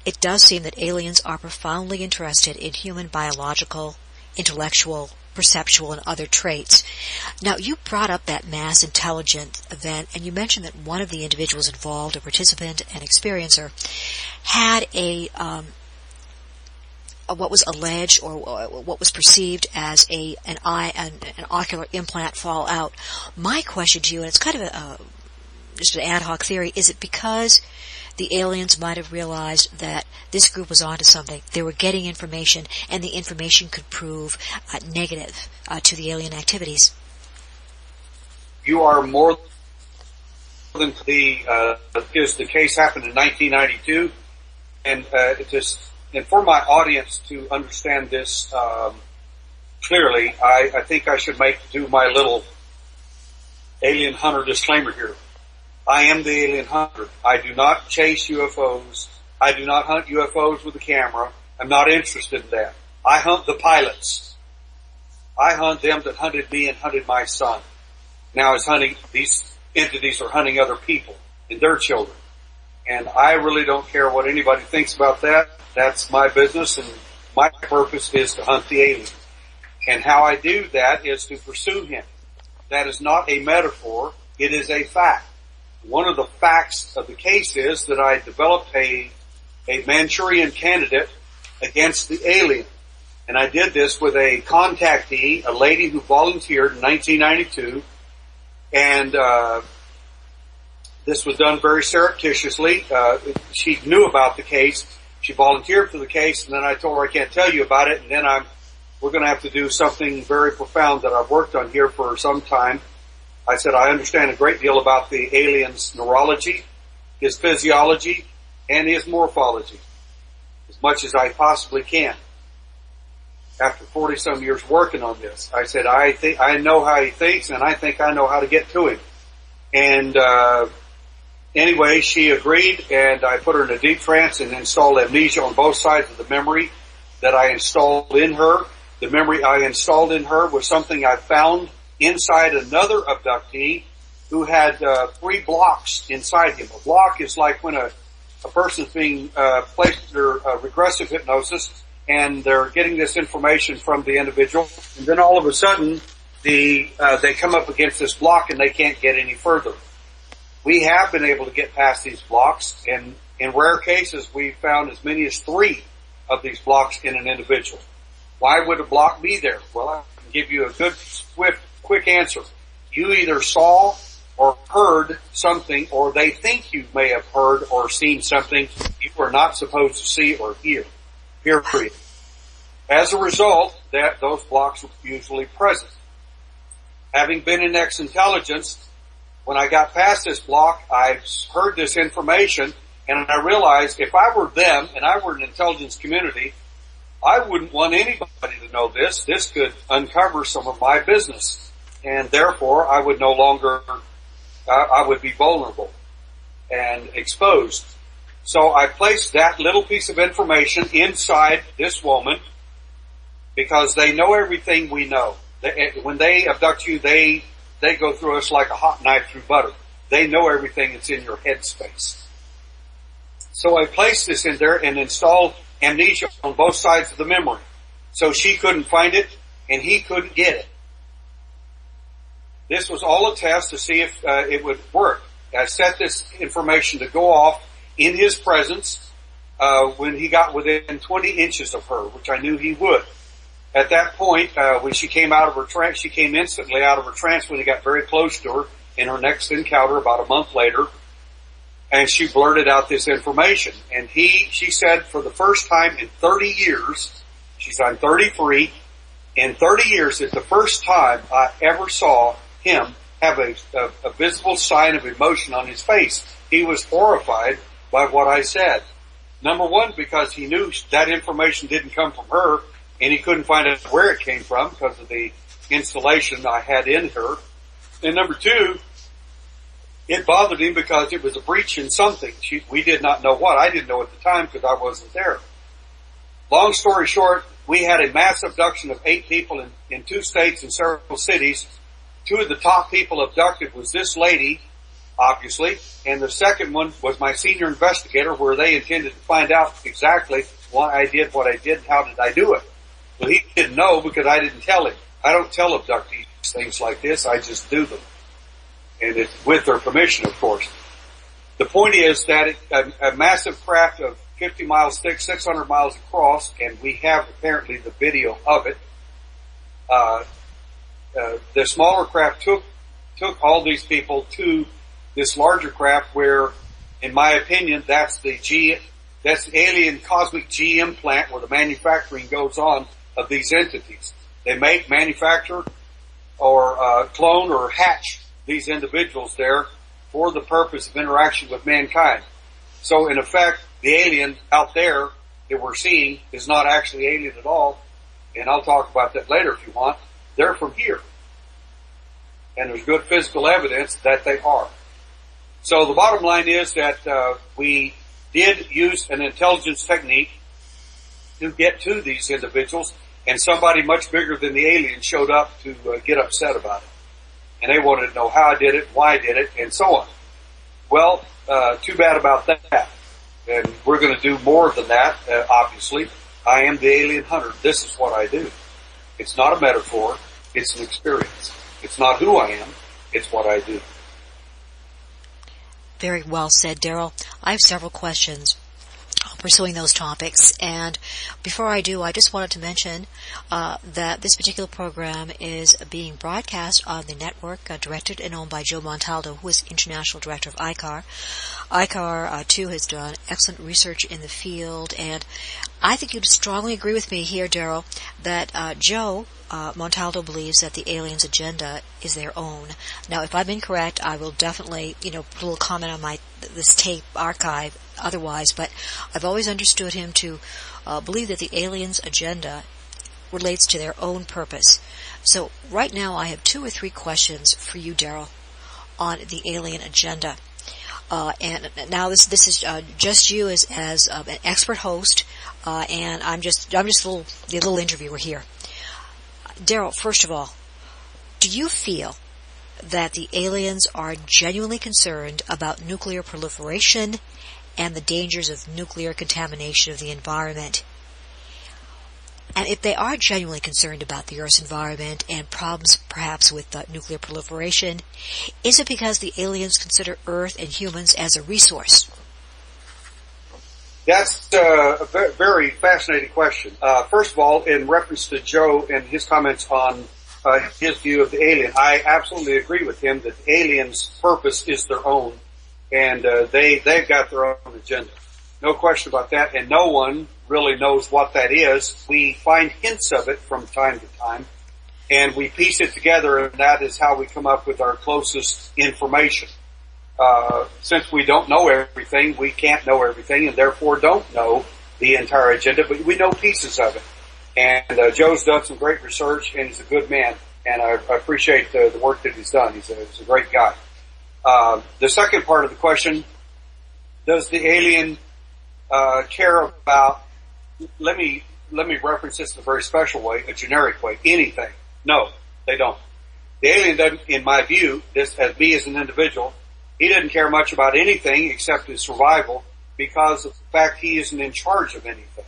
It does seem that aliens are profoundly interested in human biological, intellectual, perceptual, and other traits. Now, you brought up that mass intelligence event, and you mentioned that one of the individuals involved, a participant and experiencer, had what was alleged or what was perceived as an ocular implant fall out. My question to you, and it's kind of just an ad hoc theory, is it because the aliens might have realized that this group was onto something? They were getting information, and the information could prove negative to the alien activities. You are more than the case happened in 1992, and and for my audience to understand this clearly, I think I should do my little alien hunter disclaimer here. I am the alien hunter. I do not chase UFOs. I do not hunt UFOs with a camera. I'm not interested in that. I hunt the pilots. I hunt them that hunted me and hunted my son. Now these entities are hunting other people and their children. And I really don't care what anybody thinks about that. That's my business, and my purpose is to hunt the alien. And how I do that is to pursue him. That is not a metaphor. It is a fact. One of the facts of the case is that I developed a Manchurian candidate against the alien. And I did this with a contactee, a lady who volunteered in 1992. And this was done very surreptitiously. She knew about the case. She volunteered for the case, and then I told her I can't tell you about it, and then we're going to have to do something very profound that I've worked on here for some time. I said I understand a great deal about the alien's neurology, his physiology, and his morphology, as much as I possibly can. After 40-some years working on this, I said I know how he thinks, and I think I know how to get to him. And anyway, she agreed, and I put her in a deep trance and installed amnesia on both sides of the memory that I installed in her. The memory I installed in her was something I found inside another abductee who had 3 blocks inside him. A block is like when a person's being placed under regressive hypnosis, and they're getting this information from the individual, and then all of a sudden they come up against this block and they can't get any further. We have been able to get past these blocks, and in rare cases we've found as many as 3 of these blocks in an individual. Why would a block be there? Well, I can give you a good, swift, quick answer. You either saw or heard something, or they think you may have heard or seen something you were not supposed to see or hear. Period. As a result, those blocks are usually present. Having been in X-intelligence, when I got past this block, I heard this information, and I realized if I were them and I were an intelligence community, I wouldn't want anybody to know this. This could uncover some of my business, and therefore I would no longer, I would be vulnerable and exposed. So I placed that little piece of information inside this woman because they know everything we know. When they abduct you, they go through us like a hot knife through butter. They know everything that's in your head space. So I placed this in there and installed amnesia on both sides of the memory. So she couldn't find it and he couldn't get it. This was all a test to see if it would work. I set this information to go off in his presence when he got within 20 inches of her, which I knew he would. At that point, when she came out of her trance, she came instantly out of her trance when he got very close to her in her next encounter about a month later, and she blurted out this information. And she said for the first time in 30 years, she's on 33, in 30 years, it's the first time I ever saw him have a visible sign of emotion on his face. He was horrified by what I said. Number one, because he knew that information didn't come from her, and he couldn't find out where it came from because of the installation I had in her. And number two, it bothered him because it was a breach in something. We did not know what. I didn't know at the time because I wasn't there. Long story short, we had a mass abduction of 8 people in 2 states and several cities. 2 of the top people abducted was this lady, obviously, and the second one was my senior investigator, where they intended to find out exactly why I did what I did and how did I do it. Well, he didn't know because I didn't tell him. I don't tell abductees things like this. I just do them. And it's with their permission, of course. The point is that a massive craft of 50 miles thick, 600 miles across, and we have apparently the video of it. The smaller craft took all these people to this larger craft where, in my opinion, that's the alien cosmic G implant where the manufacturing goes on of these entities. They make, manufacture, or clone or hatch these individuals there for the purpose of interaction with mankind. So in effect, the alien out there that we're seeing is not actually alien at all, and I'll talk about that later if you want. They're from here. And there's good physical evidence that they are. So the bottom line is that we did use an intelligence technique to get to these individuals, and somebody much bigger than the alien showed up to get upset about it. And they wanted to know how I did it, why I did it, and so on. Well, too bad about that. And we're going to do more than that, obviously. I am the alien hunter. This is what I do. It's not a metaphor. It's an experience. It's not who I am. It's what I do. Very well said, Derrell. I have several questions pursuing those topics, and before I do, I just wanted to mention that this particular program is being broadcast on the network directed and owned by Joe Montaldo, who is International Director of ICAR. ICAR, too, has done excellent research in the field, and I think you'd strongly agree with me here, Derrell, that Joe Montaldo believes that the aliens' agenda is their own. Now, if I'm incorrect, I will definitely, put a little comment on this tape archive otherwise, but I've always understood him to believe that the aliens' agenda relates to their own purpose. So right now I have 2 or 3 questions for you, Derrell, on the alien agenda. And now this is just you as an expert host, and I'm just the little interviewer here. Derrell, first of all, do you feel that the aliens are genuinely concerned about nuclear proliferation and the dangers of nuclear contamination of the environment? And if they are genuinely concerned about the Earth's environment and problems perhaps with nuclear proliferation, is it because the aliens consider Earth and humans as a resource? That's a very fascinating question. First of all, in reference to Joe and his comments on his view of the alien, I absolutely agree with him that the aliens' purpose is their own, and they've got their own agenda. No question about that, and no one really knows what that is. We find hints of it from time to time, and we piece it together, and that is how we come up with our closest information. Since we don't know everything, we can't know everything, and therefore don't know the entire agenda, but we know pieces of it. And Joe's done some great research, and he's a good man, and I appreciate the work that he's done. He's a great guy. The second part of the question, does the alien care about, let me reference this in a very special way, a generic way, anything? No, they don't. The alien doesn't, in my view, as me as an individual, he doesn't care much about anything except his survival because of the fact he isn't in charge of anything.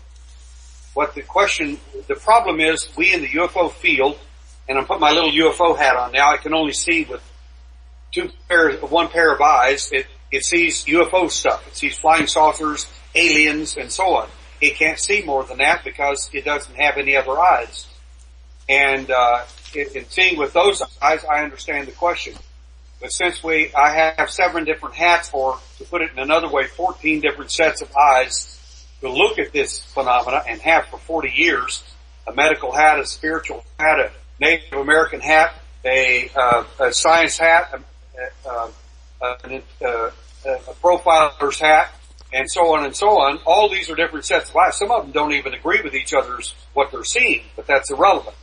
The problem is, we in the UFO field, and I'm putting my little UFO hat on now, I can only see with one pair of eyes. It sees UFO stuff. It sees flying saucers, aliens, and so on. It can't see more than that because it doesn't have any other eyes. And in seeing with those eyes, I understand the question. But since I have 7 different hats, or to put it in another way, 14 different sets of eyes to look at this phenomena, and have for 40 years, a medical hat, a spiritual hat, a Native American hat, a science hat, a profiler's hat, and so on and so on. All these are different sets of eyes. Some of them don't even agree with each other's what they're seeing, but that's irrelevant.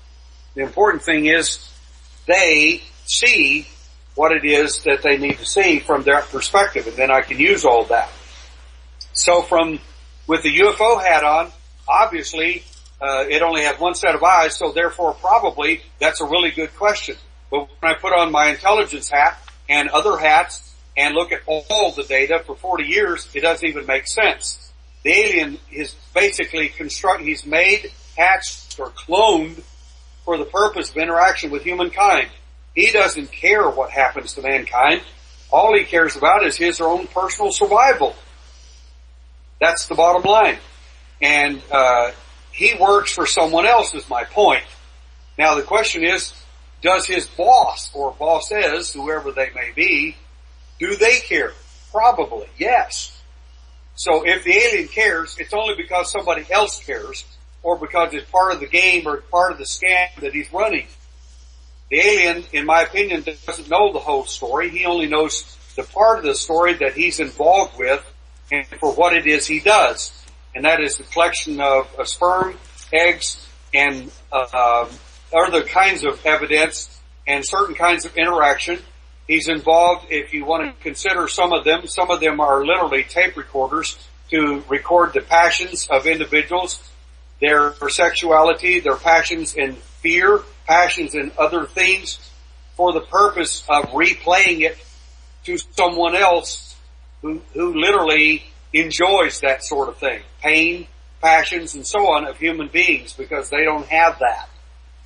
The important thing is they see what it is that they need to see from their perspective, and then I can use all that. So with the UFO hat on, obviously, it only has one set of eyes, so therefore probably that's a really good question. But when I put on my intelligence hat and other hats and look at all the data for 40 years, it doesn't even make sense. The alien is basically he's made, hatched, or cloned for the purpose of interaction with humankind. He doesn't care what happens to mankind. All he cares about is his own personal survival. That's the bottom line. And he works for someone else, is my point. Now the question is, does his boss or bosses, whoever they may be, Do they care? Probably, yes. So if the alien cares, it's only because somebody else cares, or because it's part of the game or part of the scam that he's running. The alien, in my opinion, doesn't know the whole story. He only knows the part of the story that he's involved with and for what it is he does. And that is the collection of sperm, eggs, and other kinds of evidence and certain kinds of interaction. He's involved, if you want to consider some of them are literally tape recorders to record the passions of individuals, their sexuality, their passions in fear, passions in other things, for the purpose of replaying it to someone else who literally enjoys that sort of thing. Pain, passions, and so on of human beings, because they don't have that.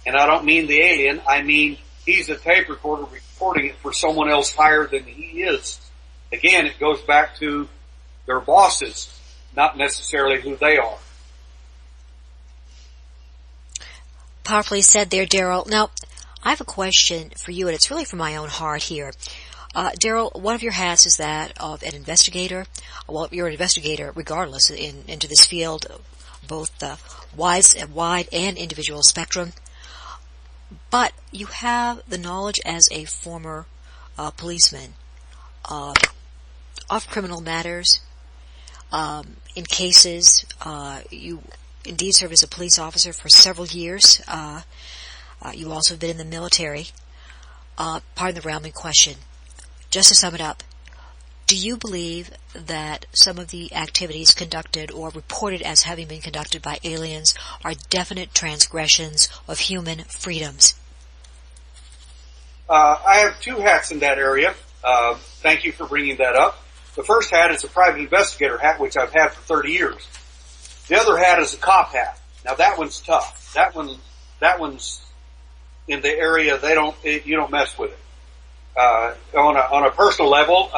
And I don't mean the alien, I mean he's a tape recorder recording it for someone else higher than he is. Again, it goes back to their bosses, not necessarily who they are. Powerfully said there, Derrell. Now, I have a question for you, and it's really from my own heart here. Derrell, one of your hats is that of an investigator. Well, you're an investigator regardless into this field, both the wide and individual spectrum. But you have the knowledge as a former policeman of criminal matters. In cases, you indeed served as a police officer for several years. You also have been in the military. Pardon the rambling question. Just to sum it up, do you believe that some of the activities conducted or reported as having been conducted by aliens are definite transgressions of human freedoms? I have two hats in that area. Thank you for bringing that up. The first hat is a private investigator hat, which I've had for 30 years. The other hat is a cop hat. Now that one's tough. That one's in the area you don't mess with it. On a personal level,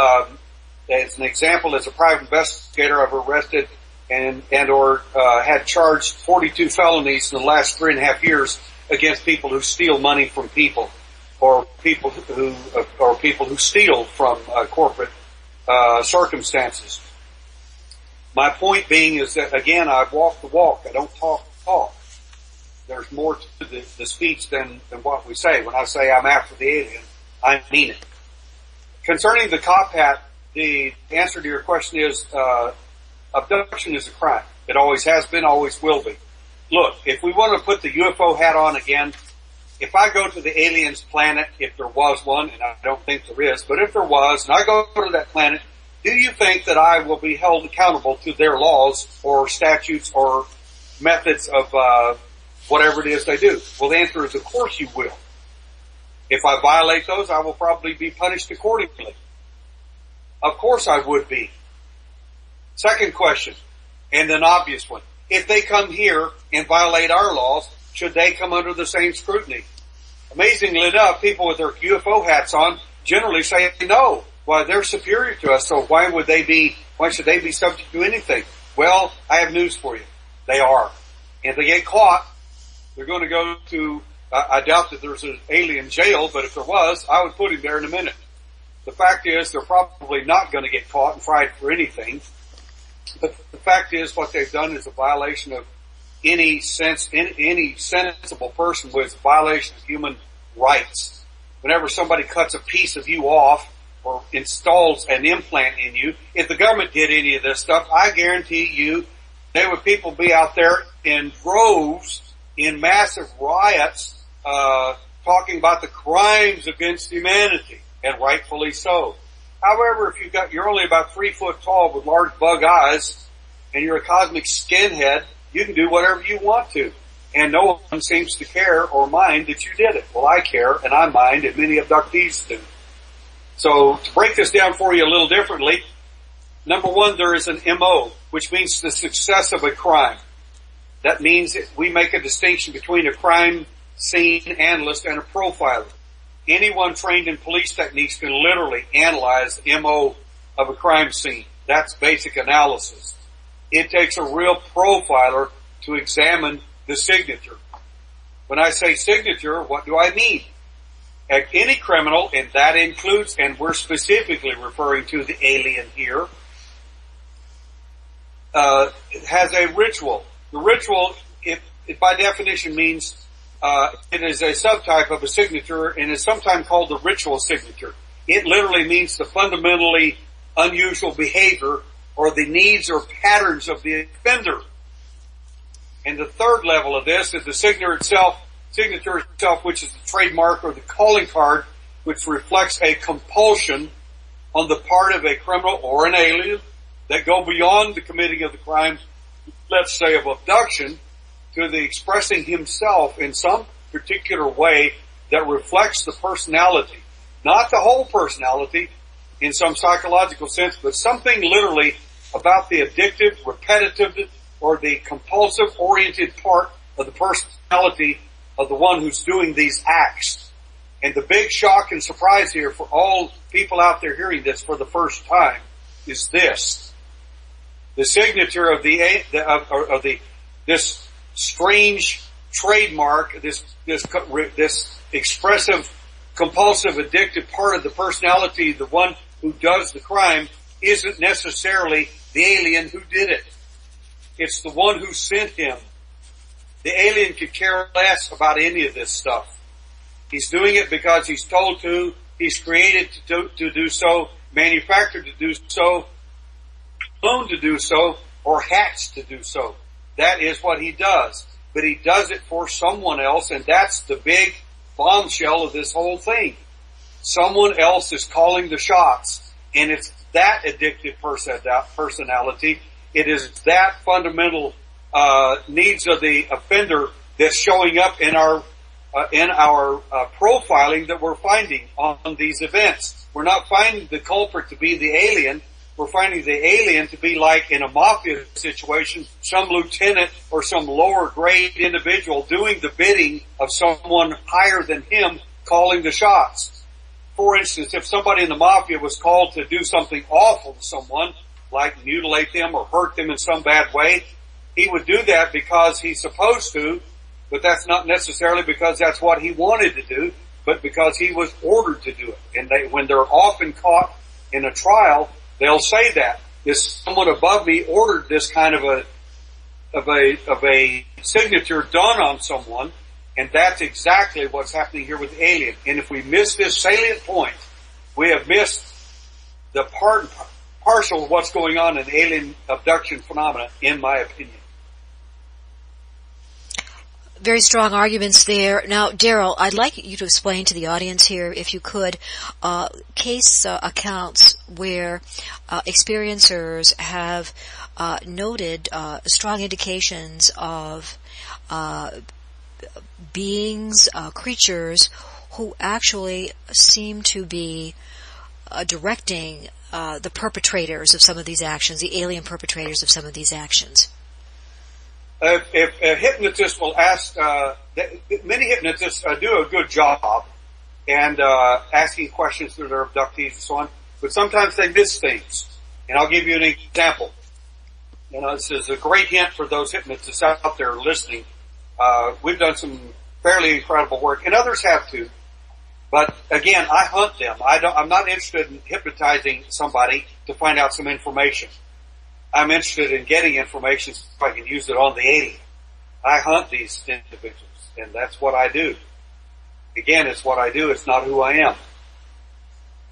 as an example, as a private investigator, I've arrested and or had charged 42 felonies in the last 3.5 years against people who steal money from people, or people who steal from corporate circumstances. My point being is that, again, I walk the walk. I don't talk the talk. There's more to the speech than what we say. When I say I'm after the alien, I mean it. Concerning the cop hat, the answer to your question is abduction is a crime. It always has been, always will be. Look, if we want to put the UFO hat on again, if I go to the aliens planet, if there was one, and I don't think there is, but if there was, and I go to that planet, do you think that I will be held accountable to their laws or statutes or methods of whatever it is they do? Well, the answer is, of course you will. If I violate those, I will probably be punished accordingly. Of course I would be. Second question, and an obvious one. If they come here and violate our laws, should they come under the same scrutiny? Amazingly enough, people with their UFO hats on generally say no. Why, they're superior to us, so why should they be subject to anything? Well, I have news for you. They are. And if they get caught, they're going to go to, I doubt that there's an alien jail, but if there was, I would put him there in a minute. The fact is, they're probably not going to get caught and tried for anything. But the fact is, what they've done is a violation of any sensible person with a violation of human rights. Whenever somebody cuts a piece of you off or installs an implant in you, if the government did any of this stuff, I guarantee you there would people be out there in droves in massive riots talking about the crimes against humanity, and rightfully so. However, if you're only about 3 foot tall with large bug eyes and you're a cosmic skinhead, you can do whatever you want to. And no one seems to care or mind that you did it. Well, I care and I mind, and many abductees do. So to break this down for you a little differently, number one, there is an MO, which means the success of a crime. That means that we make a distinction between a crime scene analyst and a profiler. Anyone trained in police techniques can literally analyze the MO of a crime scene. That's basic analysis. It takes a real profiler to examine the signature. When I say signature, what do I mean? any criminal, and that includes, and we're specifically referring to the alien here, has a ritual. The ritual, it by definition means it is a subtype of a signature and is sometimes called the ritual signature. It literally means the fundamentally unusual behavior or the needs or patterns of the offender. And the third level of this is the signature itself, which is the trademark or the calling card, which reflects a compulsion on the part of a criminal or an alien that go beyond the committing of the crime, let's say of abduction, to the expressing himself in some particular way that reflects the personality. Not the whole personality in some psychological sense, but something literally about the addictive, repetitive, or the compulsive-oriented part of the personality of the one who's doing these acts. And the big shock and surprise here for all people out there hearing this for the first time is this. The signature of this strange trademark, this expressive, compulsive, addictive part of the personality, the one who does the crime, isn't necessarily the alien who did it. It's the one who sent him. The alien could care less about any of this stuff. He's doing it because he's told to, he's created to do so, manufactured to do so, cloned to do so, or hatched to do so. That is what he does. But he does it for someone else, and that's the big bombshell of this whole thing. Someone else is calling the shots, and it's that addictive personality. It is that fundamental needs of the offender that's showing up in our profiling that we're finding on these events. We're not finding the culprit to be the alien. We're finding the alien to be like in a mafia situation, some lieutenant or some lower grade individual doing the bidding of someone higher than him calling the shots. For instance, if somebody in the mafia was called to do something awful to someone, like mutilate them or hurt them in some bad way, he would do that because he's supposed to, but that's not necessarily because that's what he wanted to do, but because he was ordered to do it. And when they're often caught in a trial, they'll say that this someone above me ordered this kind of a signature done on someone, and that's exactly what's happening here with the alien. And if we miss this salient point, we have missed the partial of what's going on in the alien abduction phenomena, in my opinion. Very strong arguments there. Now, Derrell, I'd like you to explain to the audience here, if you could, case accounts where experiencers have noted strong indications of beings, creatures, who actually seem to be directing the perpetrators of some of these actions, the alien perpetrators of some of these actions. If a hypnotist will ask, many hypnotists do a good job and asking questions to their abductees and so on, but sometimes they miss things. And I'll give you an example. You know, this is a great hint for those hypnotists out there listening. We've done some fairly incredible work, and others have too. But again, I hunt them. I'm not interested in hypnotizing somebody to find out some information. I'm interested in getting information so I can use it on the alien. I hunt these individuals, and that's what I do. Again, it's what I do. It's not who I am.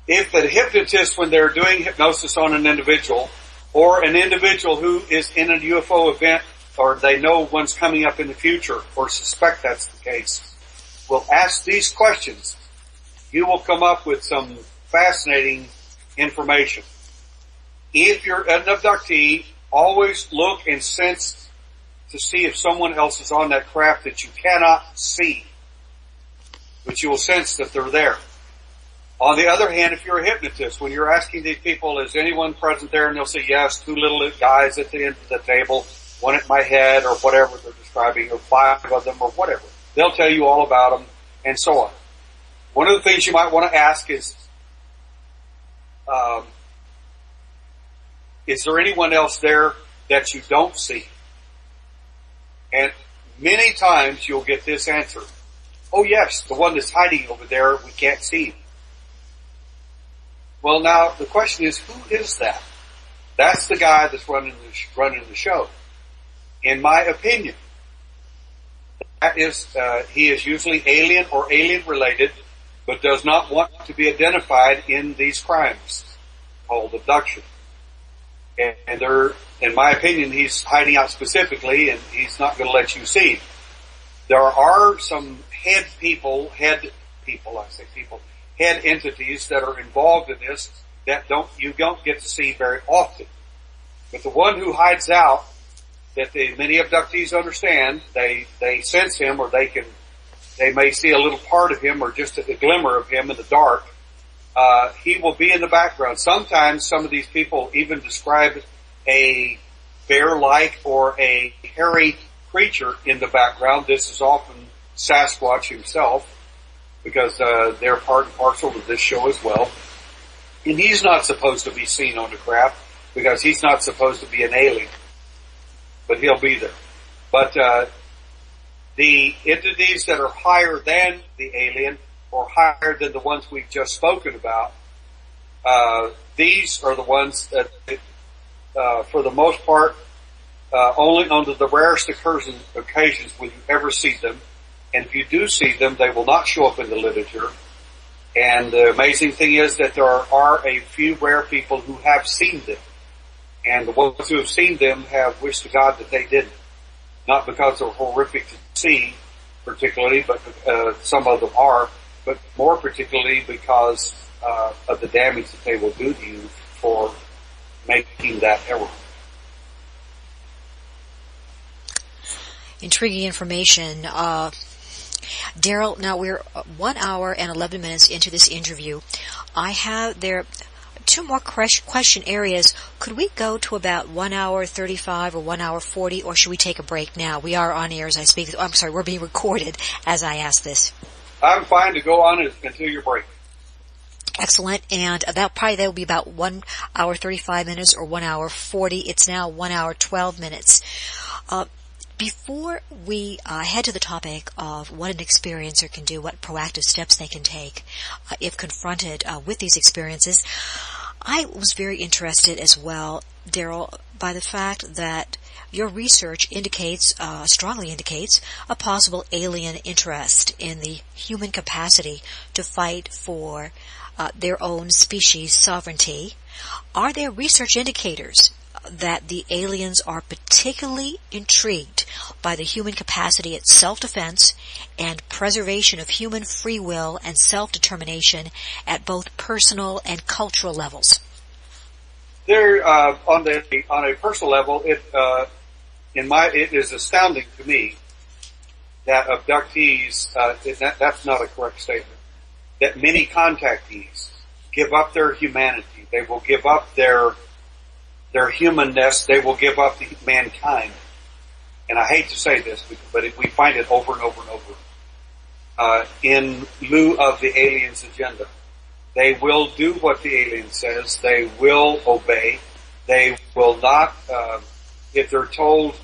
If the hypnotist, when they're doing hypnosis on an individual, or an individual who is in a UFO event, or they know one's coming up in the future, or suspect that's the case, will ask these questions, you will come up with some fascinating information. If you're an abductee, always look and sense to see if someone else is on that craft that you cannot see, but you will sense that they're there. On the other hand, if you're a hypnotist, when you're asking these people, is anyone present there? And they'll say, yes, two little guys at the end of the table, one at my head, or whatever they're describing, or five of them, or whatever. They'll tell you all about them, and so on. One of the things you might want to ask is there anyone else there that you don't see? And many times you'll get this answer. Oh yes, the one that's hiding over there, we can't see him. Well now, the question is, who is that? That's the guy that's running the show. In my opinion, that is, he is usually alien or alien related, but does not want to be identified in these crimes called abduction. And in my opinion, he's hiding out specifically, and he's not going to let you see. There are some head entities that are involved in this that you don't get to see very often. But the one who hides out, that many abductees understand, they sense him, or they may see a little part of him or just a glimmer of him in the dark. He will be in the background. Sometimes some of these people even describe a bear-like or a hairy creature in the background. This is often Sasquatch himself, because they're part and parcel of this show as well. And he's not supposed to be seen on the craft, because he's not supposed to be an alien. But he'll be there. But the entities that are higher than the alien, or higher than the ones we've just spoken about, these are the ones that, for the most part, only under the rarest occasions will you ever see them. And if you do see them, they will not show up in the literature. And the amazing thing is that there are a few rare people who have seen them. And the ones who have seen them have wished to God that they didn't. Not because they're horrific to see, particularly, but some of them are, but more particularly because of the damage that they will do to you for making that error. Intriguing information. Derrell, now we're 1 hour and 11 minutes into this interview. I have there two more question areas. Could we go to about 1 hour 35 or 1 hour 40, or should we take a break now? We are on air as I speak. I'm sorry, we're being recorded as I ask this. I'm fine to go on until your break. Excellent. And that will be about 1 hour 35 minutes or 1 hour 40. It's now 1 hour 12 minutes. Before we head to the topic of what an experiencer can do, what proactive steps they can take if confronted with these experiences, I was very interested as well, Derrell, by the fact that your research strongly indicates a possible alien interest in the human capacity to fight for their own species sovereignty. Are there research indicators that the aliens are particularly intrigued by the human capacity at self-defense and preservation of human free will and self-determination at both personal and cultural levels? There, on a personal level, it is astounding to me that abductees, that's not a correct statement, that many contactees give up their humanity. They will give up their humanness. They will give up mankind. And I hate to say this, but we find it over and over and over. In lieu of the alien's agenda. They will do what the alien says. They will obey. They will not, if they're told,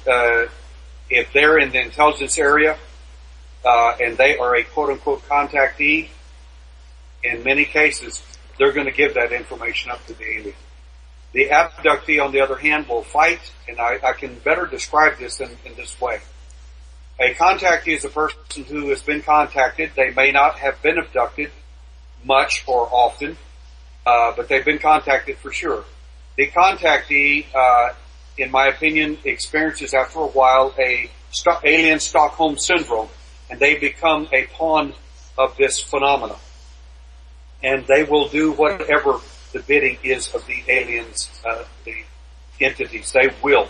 if they're in the intelligence area, and they are a quote-unquote contactee, in many cases, they're going to give that information up to the alien. The abductee, on the other hand, will fight, and I can better describe this in this way. A contactee is a person who has been contacted. They may not have been abducted much or often, but they've been contacted for sure. The contactee, in my opinion, experiences after a while alien Stockholm syndrome, and they become a pawn of this phenomenon. And they will do whatever the bidding is of the aliens, the entities. They will.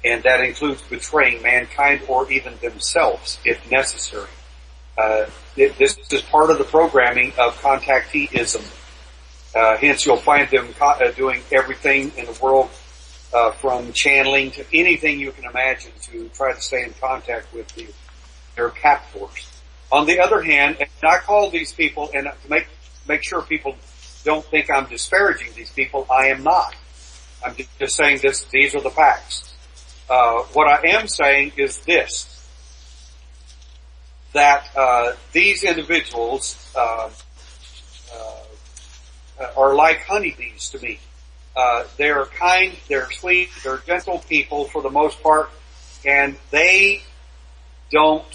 And that includes betraying mankind or even themselves, if necessary. This is part of the programming of contacteeism. Hence, you'll find them doing everything in the world, from channeling to anything you can imagine to try to stay in contact with their captors. On the other hand, and I call these people, and to make sure people don't think I'm disparaging these people, I am not. I'm just saying these are the facts. What I am saying is this. that these individuals are like honeybees to me. They're kind, they're sweet, they're gentle people for the most part, and they don't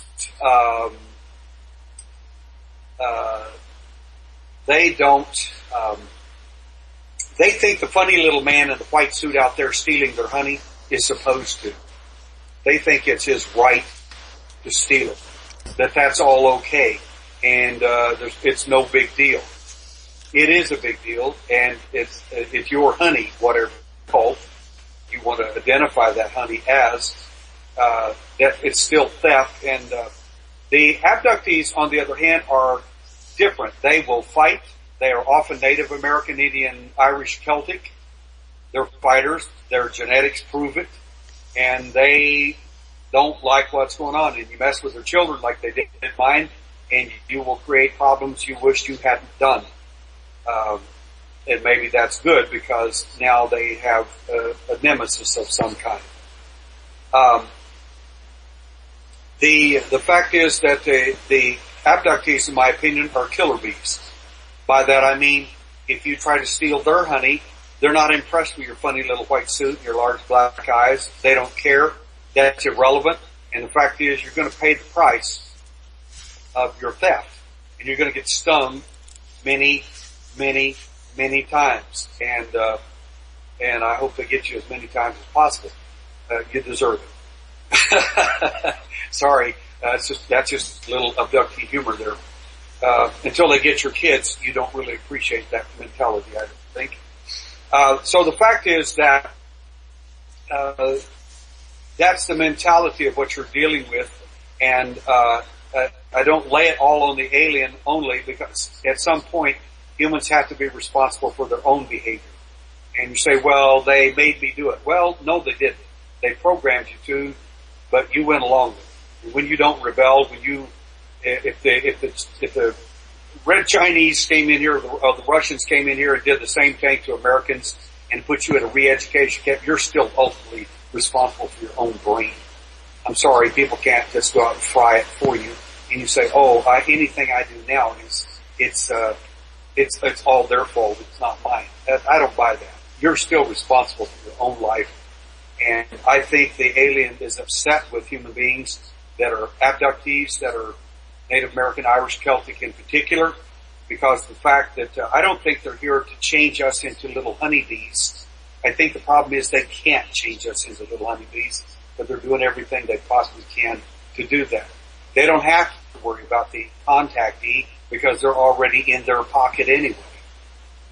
they think the funny little man in the white suit out there stealing their honey is supposed to. They think it's his right to steal it. That's all okay. And it's no big deal. It is a big deal, and it's your honey, whatever it's called. You want to identify that honey as, that it's still theft. And the abductees, on the other hand, are different. They will fight. They are often Native American, Indian, Irish, Celtic. They're fighters. Their genetics prove it. And they don't like what's going on. And you mess with their children like they did mine, and you will create problems you wish you hadn't done. And maybe that's good because now they have a nemesis of some kind. The fact is that the abductees, in my opinion, are killer bees. By that I mean, if you try to steal their honey, they're not impressed with your funny little white suit and your large black eyes. They don't care. That's irrelevant. And the fact is, you're going to pay the price of your theft. And you're going to get stung many, many, many times. And I hope they get you as many times as possible. You deserve it. Sorry. That's just a little abductee humor there. Until they get your kids, you don't really appreciate that mentality, I don't think. So the fact is that, that's the mentality of what you're dealing with, and, I don't lay it all on the alien only because at some point humans have to be responsible for their own behavior. And you say, well, they made me do it. Well, no, they didn't. They programmed you to, but you went along with it. When you don't rebel, if the Red Chinese came in here, or the Russians came in here and did the same thing to Americans and put you in a re-education camp, you're still ultimately responsible for your own brain. I'm sorry, people can't just go out and fry it for you. And you say, anything I do now it's all their fault. It's not mine. I don't buy that. You're still responsible for your own life. And I think the alien is upset with human beings that are abductees, that are Native American, Irish, Celtic in particular, because of the fact that I don't think they're here to change us into little honeybees. I think the problem is they can't change us into little honeybees, but they're doing everything they possibly can to do that. They don't have to worry about the contactee because they're already in their pocket anyway.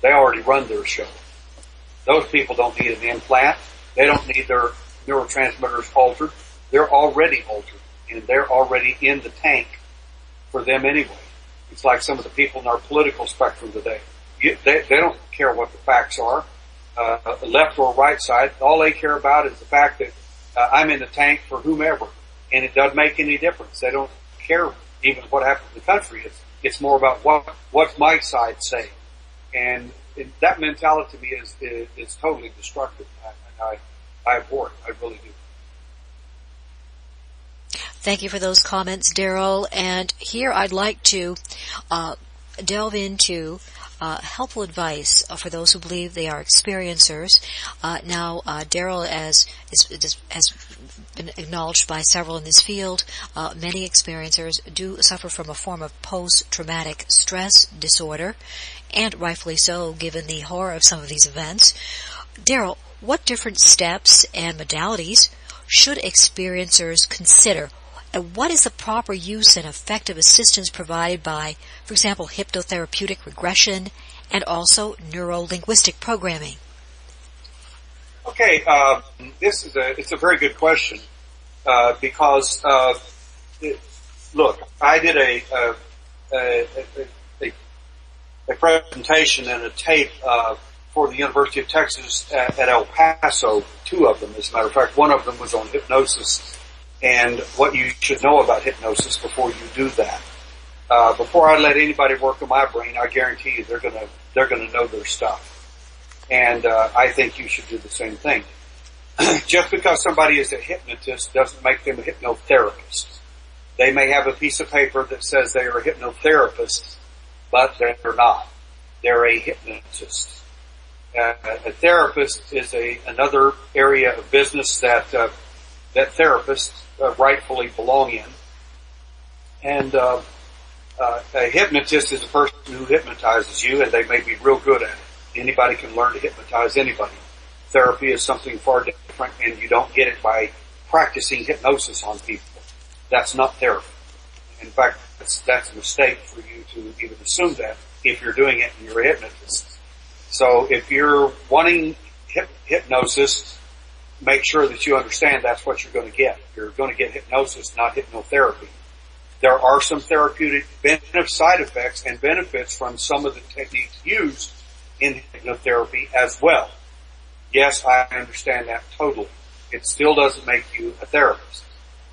They already run their show. Those people don't need an implant. They don't need their neurotransmitters altered. They're already altered, and they're already in the tank for them anyway. It's like some of the people in our political spectrum today. They don't care what the facts are, the left or right side. All they care about is the fact that I'm in the tank for whomever, and it doesn't make any difference. They don't care even what happens in the country. It's more about what's my side saying, and that mentality to me is totally destructive. I abhor it. I really do. Thank you for those comments, Derrell. And here I'd like to delve into helpful advice for those who believe they are experiencers. Now, Derrell, has been acknowledged by several in this field, many experiencers do suffer from a form of post-traumatic stress disorder, and rightfully so, given the horror of some of these events. Derrell, what different steps and modalities should experiencers consider? And what is the proper use and effective assistance provided by, for example, hypnotherapeutic regression and also neuro-linguistic programming? Okay, it's a very good question, because, look, I did a presentation and a tape, for the University of Texas at El Paso, 2 of them, as a matter of fact. One of them was on hypnosis and what you should know about hypnosis before you do that. Before I let anybody work on my brain, I guarantee you they're gonna know their stuff. And I think you should do the same thing. Just because somebody is a hypnotist doesn't make them a hypnotherapist. They may have a piece of paper that says they are a hypnotherapist, but they're not. They're a hypnotist. A therapist is another area of business that therapists rightfully belong in. And a hypnotist is a person who hypnotizes you, and they may be real good at it. Anybody can learn to hypnotize anybody. Therapy is something far different, and you don't get it by practicing hypnosis on people. That's not therapy. In fact, that's a mistake for you to even assume that if you're doing it and you're a hypnotist. So if you're wanting hypnosis, make sure that you understand that's what you're going to get. You're going to get hypnosis, not hypnotherapy. There are some therapeutic side effects and benefits from some of the techniques used in hypnotherapy as well. Yes, I understand that totally. It still doesn't make you a therapist.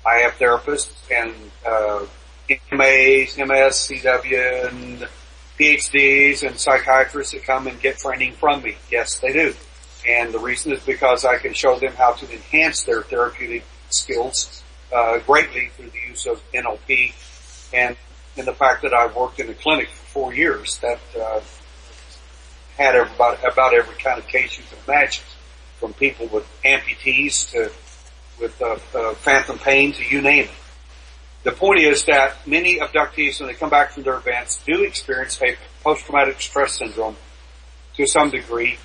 I have therapists and MAs, MS, CW, and PhDs and psychiatrists that come and get training from me. Yes, they do. And the reason is because I can show them how to enhance their therapeutic skills greatly through the use of NLP and in the fact that I've worked in a clinic for 4 years that had about every kind of case you can imagine, from people with amputees to with phantom pain to you name it. The point is that many abductees, when they come back from their events, do experience a post-traumatic stress syndrome to some degree.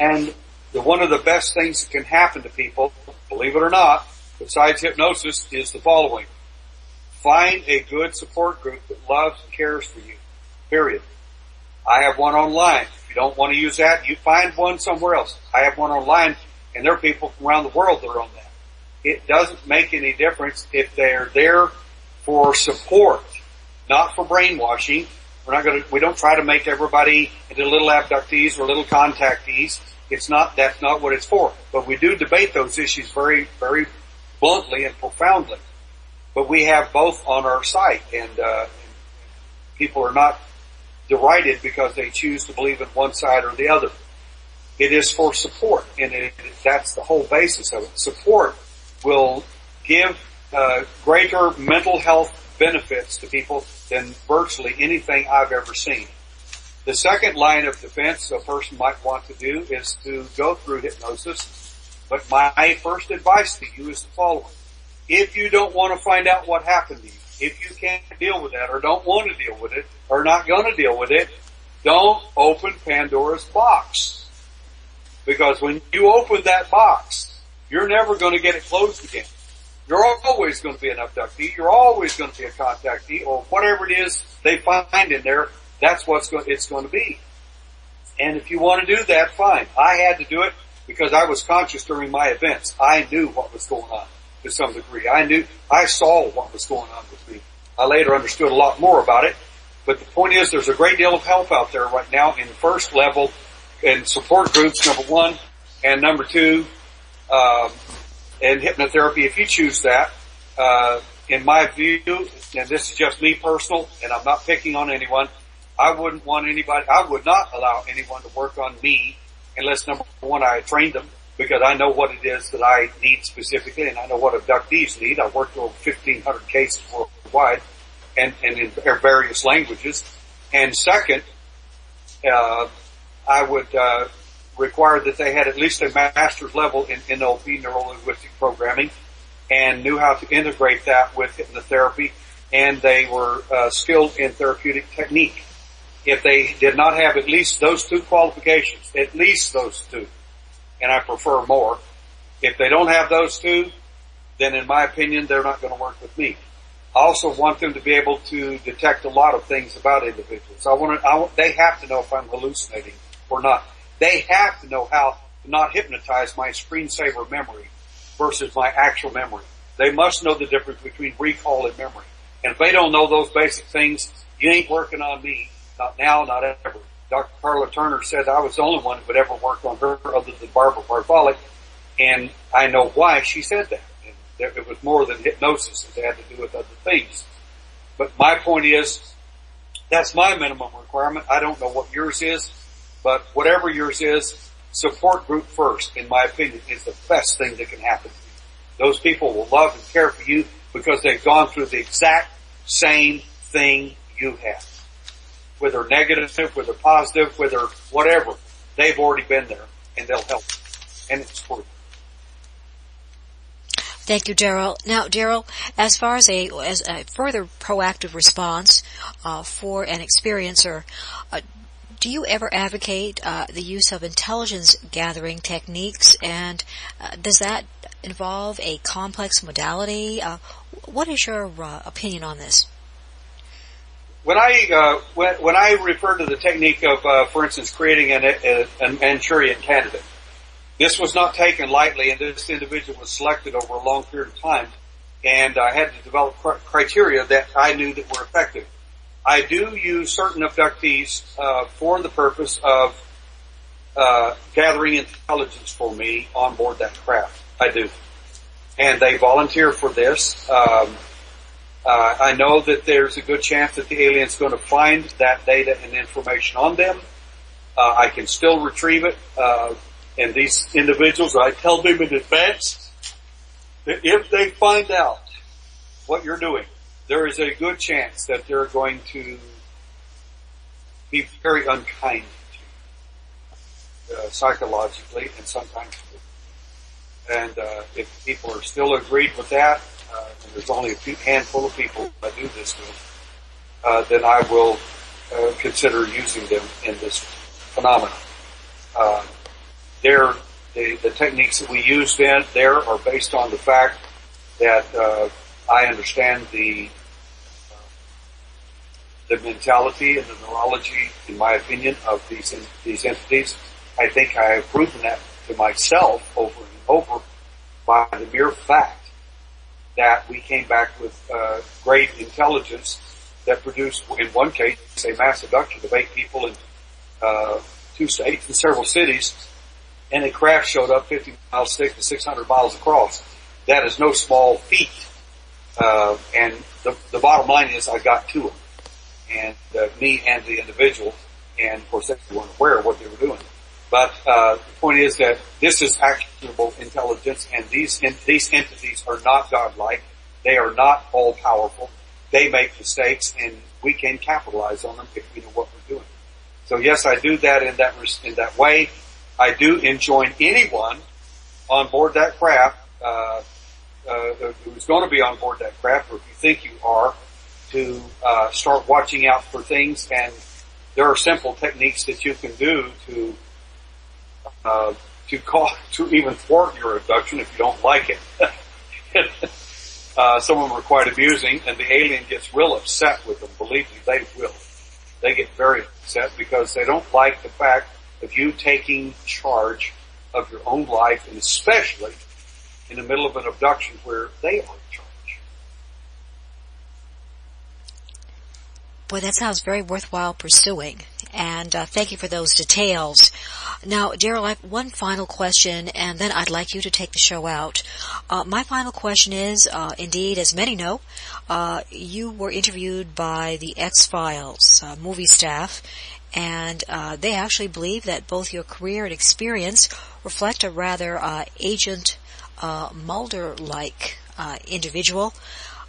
And one of the best things that can happen to people, believe it or not, besides hypnosis, is the following. Find a good support group that loves and cares for you. Period. I have one online. If you don't want to use that, you find one somewhere else. I have one online, and there are people from around the world that are on that. It doesn't make any difference if they're there for support, not for brainwashing. We don't try to make everybody into little abductees or little contactees. That's not what it's for. But we do debate those issues very, very bluntly and profoundly. But we have both on our site, and people are not derided because they choose to believe in one side or the other. It is for support, and that's the whole basis of it. Support will give greater mental health benefits to people than virtually anything I've ever seen. The second line of defense a person might want to do is to go through hypnosis, but my first advice to you is the following. If you don't want to find out what happened to you, if you can't deal with that or don't want to deal with it or not going to deal with it, don't open Pandora's box. Because when you open that box, you're never going to get it closed again. You're always going to be an abductee. You're always going to be a contactee, or whatever it is they find in there. That's it's going to be. And if you want to do that, fine. I had to do it because I was conscious during my events. I knew what was going on to some degree. I saw what was going on with me. I later understood a lot more about it. But the point is, there's a great deal of help out there right now in first level in support groups, number one, and number two, and hypnotherapy, if you choose that. In my view, and this is just me personal, and I'm not picking on anyone, I would not allow anyone to work on me unless, number one, I trained them, because I know what it is that I need specifically, and I know what abductees need. I've worked over 1,500 cases worldwide, and in various languages. And second, I would require that they had at least a master's level in NLP, neuro-linguistic programming, and knew how to integrate that with hypnotherapy, and they were skilled in therapeutic technique. If they did not have at least those two qualifications, at least those two, and I prefer more, if they don't have those two, then in my opinion, they're not going to work with me. I also want them to be able to detect a lot of things about individuals. They have to know if I'm hallucinating or not. They have to know how to not hypnotize my screensaver memory versus my actual memory. They must know the difference between recall and memory. And if they don't know those basic things, you ain't working on me. Not now, not ever. Dr. Carla Turner said I was the only one who would ever work on her other than Barbara Bartholic, and I know why she said that. And it was more than hypnosis. It had to do with other things. But my point is, that's my minimum requirement. I don't know what yours is, but whatever yours is, support group first, in my opinion, is the best thing that can happen to you. Those people will love and care for you, because they've gone through the exact same thing you have. Whether negative, whether positive, whether whatever, they've already been there, and they'll help. And it's true. Thank you, Derrell. Now, Derrell, as far as a further proactive response for an experiencer, do you ever advocate the use of intelligence gathering techniques, and does that involve a complex modality? What is your opinion on this? When I refer to the technique of, for instance, creating a Manchurian candidate, this was not taken lightly, and this individual was selected over a long period of time, and I had to develop criteria that I knew that were effective. I do use certain abductees for the purpose of gathering intelligence for me on board that craft. I do. And they volunteer for this. I know that there's a good chance that the alien's going to find that data and information on them. I can still retrieve it. And these individuals, I tell them in advance that if they find out what you're doing, there is a good chance that they're going to be very unkind to you, psychologically and sometimes physically. And if people are still agreed with that, and there's only a handful of people I do this with, then I will consider using them in this phenomenon. The techniques that we use there are based on the fact that I understand the mentality and the neurology, in my opinion, of these entities. I think I have proven that to myself over and over by the mere fact that we came back with great intelligence that produced, in one case, a mass abduction of 8 people in 2 states and several cities, and a craft showed up 50 miles thick to 600 miles across. That is no small feat. And the bottom line is I got to them. And me and the individual, and of course they weren't aware of what they were doing. But the point is that this is actionable intelligence, and these entities are not godlike. They are not all-powerful. They make mistakes, and we can capitalize on them if we know what we're doing. So yes, I do that in that way. I do enjoin anyone on board that craft, who's going to be on board that craft, or if you think you are, to start watching out for things. And there are simple techniques that you can do to even thwart your abduction if you don't like it. Some of them are quite amusing, and the alien gets real upset with them. Believe me, they will. They get very upset because they don't like the fact of you taking charge of your own life, and especially in the middle of an abduction where they are in charge. Boy, that sounds very worthwhile pursuing, and thank you for those details. Now, Derrell, I have one final question, and then I'd like you to take the show out. My final question is, indeed, as many know, you were interviewed by the X-Files movie staff, and they actually believe that both your career and experience reflect a rather Agent Mulder-like individual.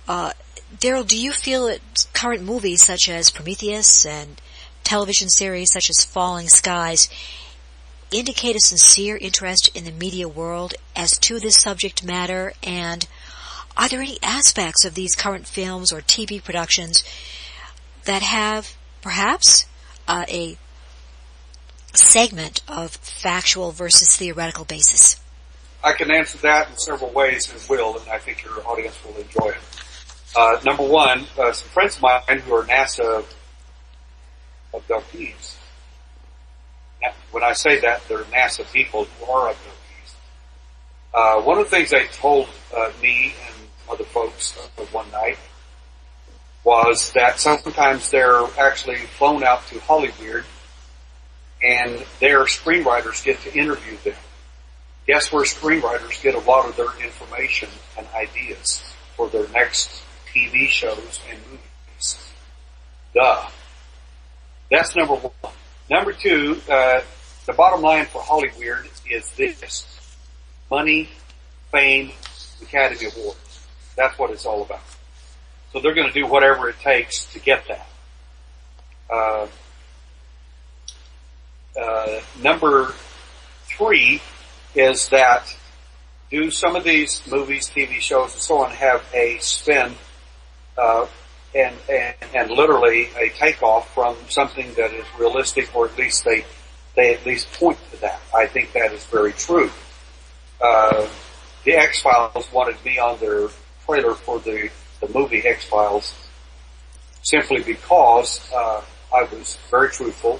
Derrell, do you feel that current movies such as Prometheus and television series such as Falling Skies indicate a sincere interest in the media world as to this subject matter? And are there any aspects of these current films or TV productions that have perhaps a segment of factual versus theoretical basis? I can answer that in several ways and will, and I think your audience will enjoy it. Number one, some friends of mine who are NASA abductees. When I say that, they're NASA people who are abductees. One of the things they told me and other folks one night was that sometimes they're actually flown out to Hollywood and their screenwriters get to interview them. Guess where screenwriters get a lot of their information and ideas for their next TV shows and movies? Duh. That's number one. Number two, the bottom line for Hollywood is this: money, fame, Academy Awards. That's what it's all about. So they're going to do whatever it takes to get that. Number 3 is that do some of these movies, TV shows, and so on have a spin and literally a takeoff from something that is realistic, or at least they at least point to that. I think that is very true. The X-Files wanted me on their trailer for the movie X-Files simply because I was very truthful.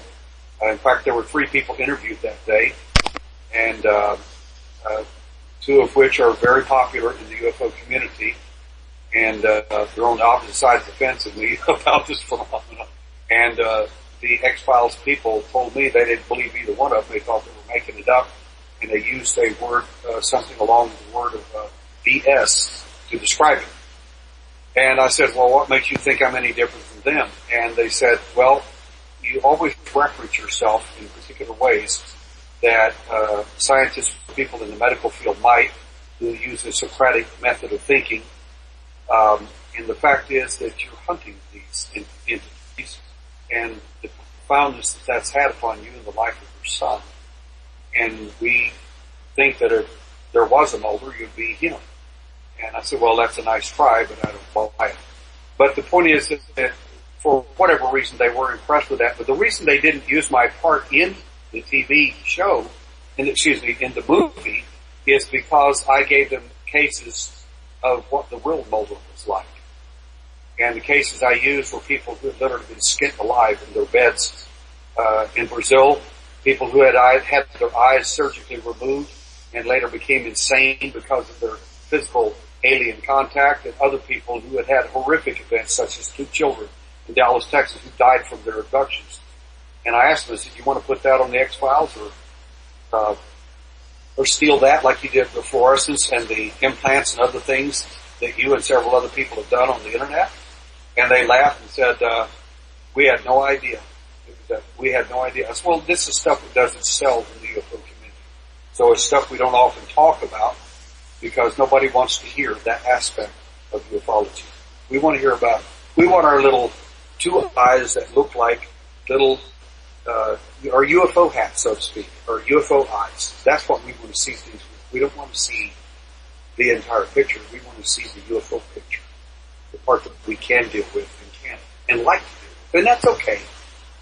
In fact, there were 3 people interviewed that day, and 2 of which are very popular in the UFO community, and they're on the opposite side of the fence of me about this phenomenon. And the X-Files people told me they didn't believe either one of them. They thought they were making it up, and they used a word, something along the word of BS to describe it. And I said, well, what makes you think I'm any different from them? And they said, well, you always reference yourself in particular ways that scientists, people in the medical field might, who use a Socratic method of thinking. And the fact is that you're hunting these entities, and the profoundness that that's had upon you in the life of your son. And we think that if there was a Mulder, you'd be him. And I said, well, that's a nice try, but I don't buy it. But the point is that for whatever reason they were impressed with that. But the reason they didn't use my part in the TV show, in the movie, is because I gave them cases of what the real Mulder was like. And the cases I used were people who had literally been skinned alive in their beds in Brazil, people who had their eyes surgically removed and later became insane because of their physical alien contact, and other people who had horrific events, such as 2 children in Dallas, Texas, who died from their abductions. And I asked them, I said, you want to put that on the X-Files or steal that like you did the fluorescence and the implants and other things that you and several other people have done on the internet? And they laughed and said, we had no idea. We had no idea. I said, well, this is stuff that doesn't sell in the UFO community. So it's stuff we don't often talk about because nobody wants to hear that aspect of ufology. We want to hear about, we want our little 2 eyes that look like little, or UFO hats, so to speak, or UFO eyes. That's what we want to see things with. We don't want to see the entire picture. We want to see the UFO picture, the part that we can deal with and can, and like to do. And that's okay.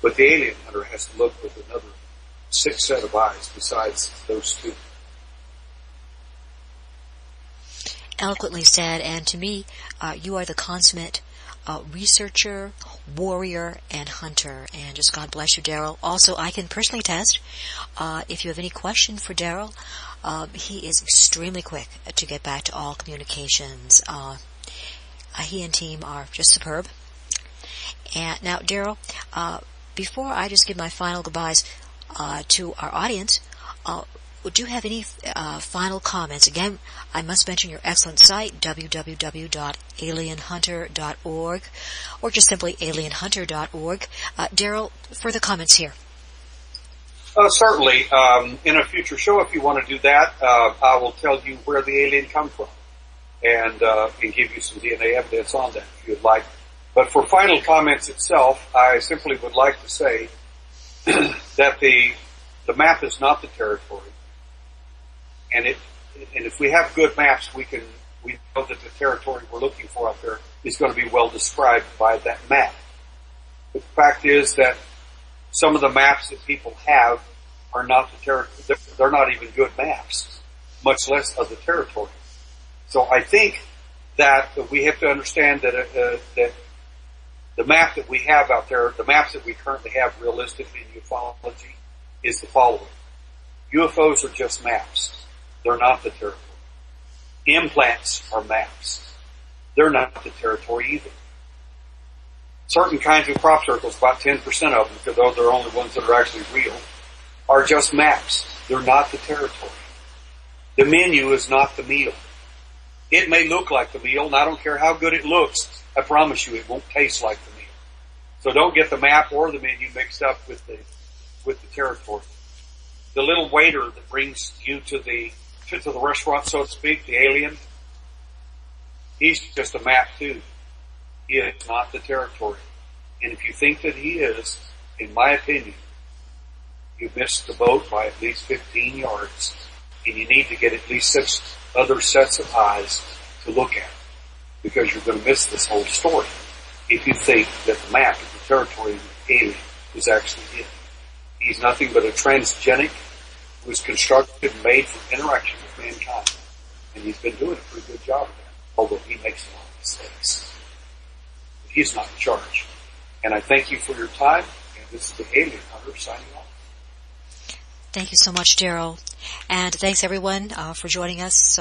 But the alien hunter has to look with another 6 set of eyes besides those 2. Eloquently said, and to me, you are the consummate researcher, warrior, and hunter. And just God bless you, Derrell. Also, I can personally attest, if you have any question for Derrell, he is extremely quick to get back to all communications. He and team are just superb. And now, Derrell, before I just give my final goodbyes to our audience, would you have any final comments? Again, I must mention your excellent site, www.alienhunter.org, or just simply alienhunter.org. Derrell, further comments here. Certainly. In a future show, if you want to do that, I will tell you where the alien come from and give you some DNA evidence on that if you'd like. But for final comments itself, I simply would like to say that the map is not the territory. And if we have good maps, we know that the territory we're looking for out there is going to be well described by that map. But the fact is that some of the maps that people have are not the territory. They're not even good maps, much less of the territory. So I think that we have to understand that the map that we have out there, the maps that we currently have realistically in ufology, is the following. UFOs are just maps. They're not the territory. Implants are maps. They're not the territory either. Certain kinds of crop circles, about 10% of them, because those are the only ones that are actually real, are just maps. They're not the territory. The menu is not the meal. It may look like the meal, and I don't care how good it looks, I promise you it won't taste like the meal. So don't get the map or the menu mixed up with the territory. The little waiter that brings you to the restaurant, so to speak, the alien, He's just a map too. He is not the territory. And if you think that he is, in my opinion, you missed the boat by at least 15 yards, and you need to get at least 6 other sets of eyes to look at, because you're going to miss this whole story if you think that the map of the territory of the alien is actually it. He's nothing but a transgenic who was constructed and made for interaction with mankind. And he's been doing a pretty good job of that, although he makes a lot of mistakes. But he's not in charge. And I thank you for your time, and this is the Alien Hunter signing off. Thank you so much, Derrell. And thanks everyone for joining us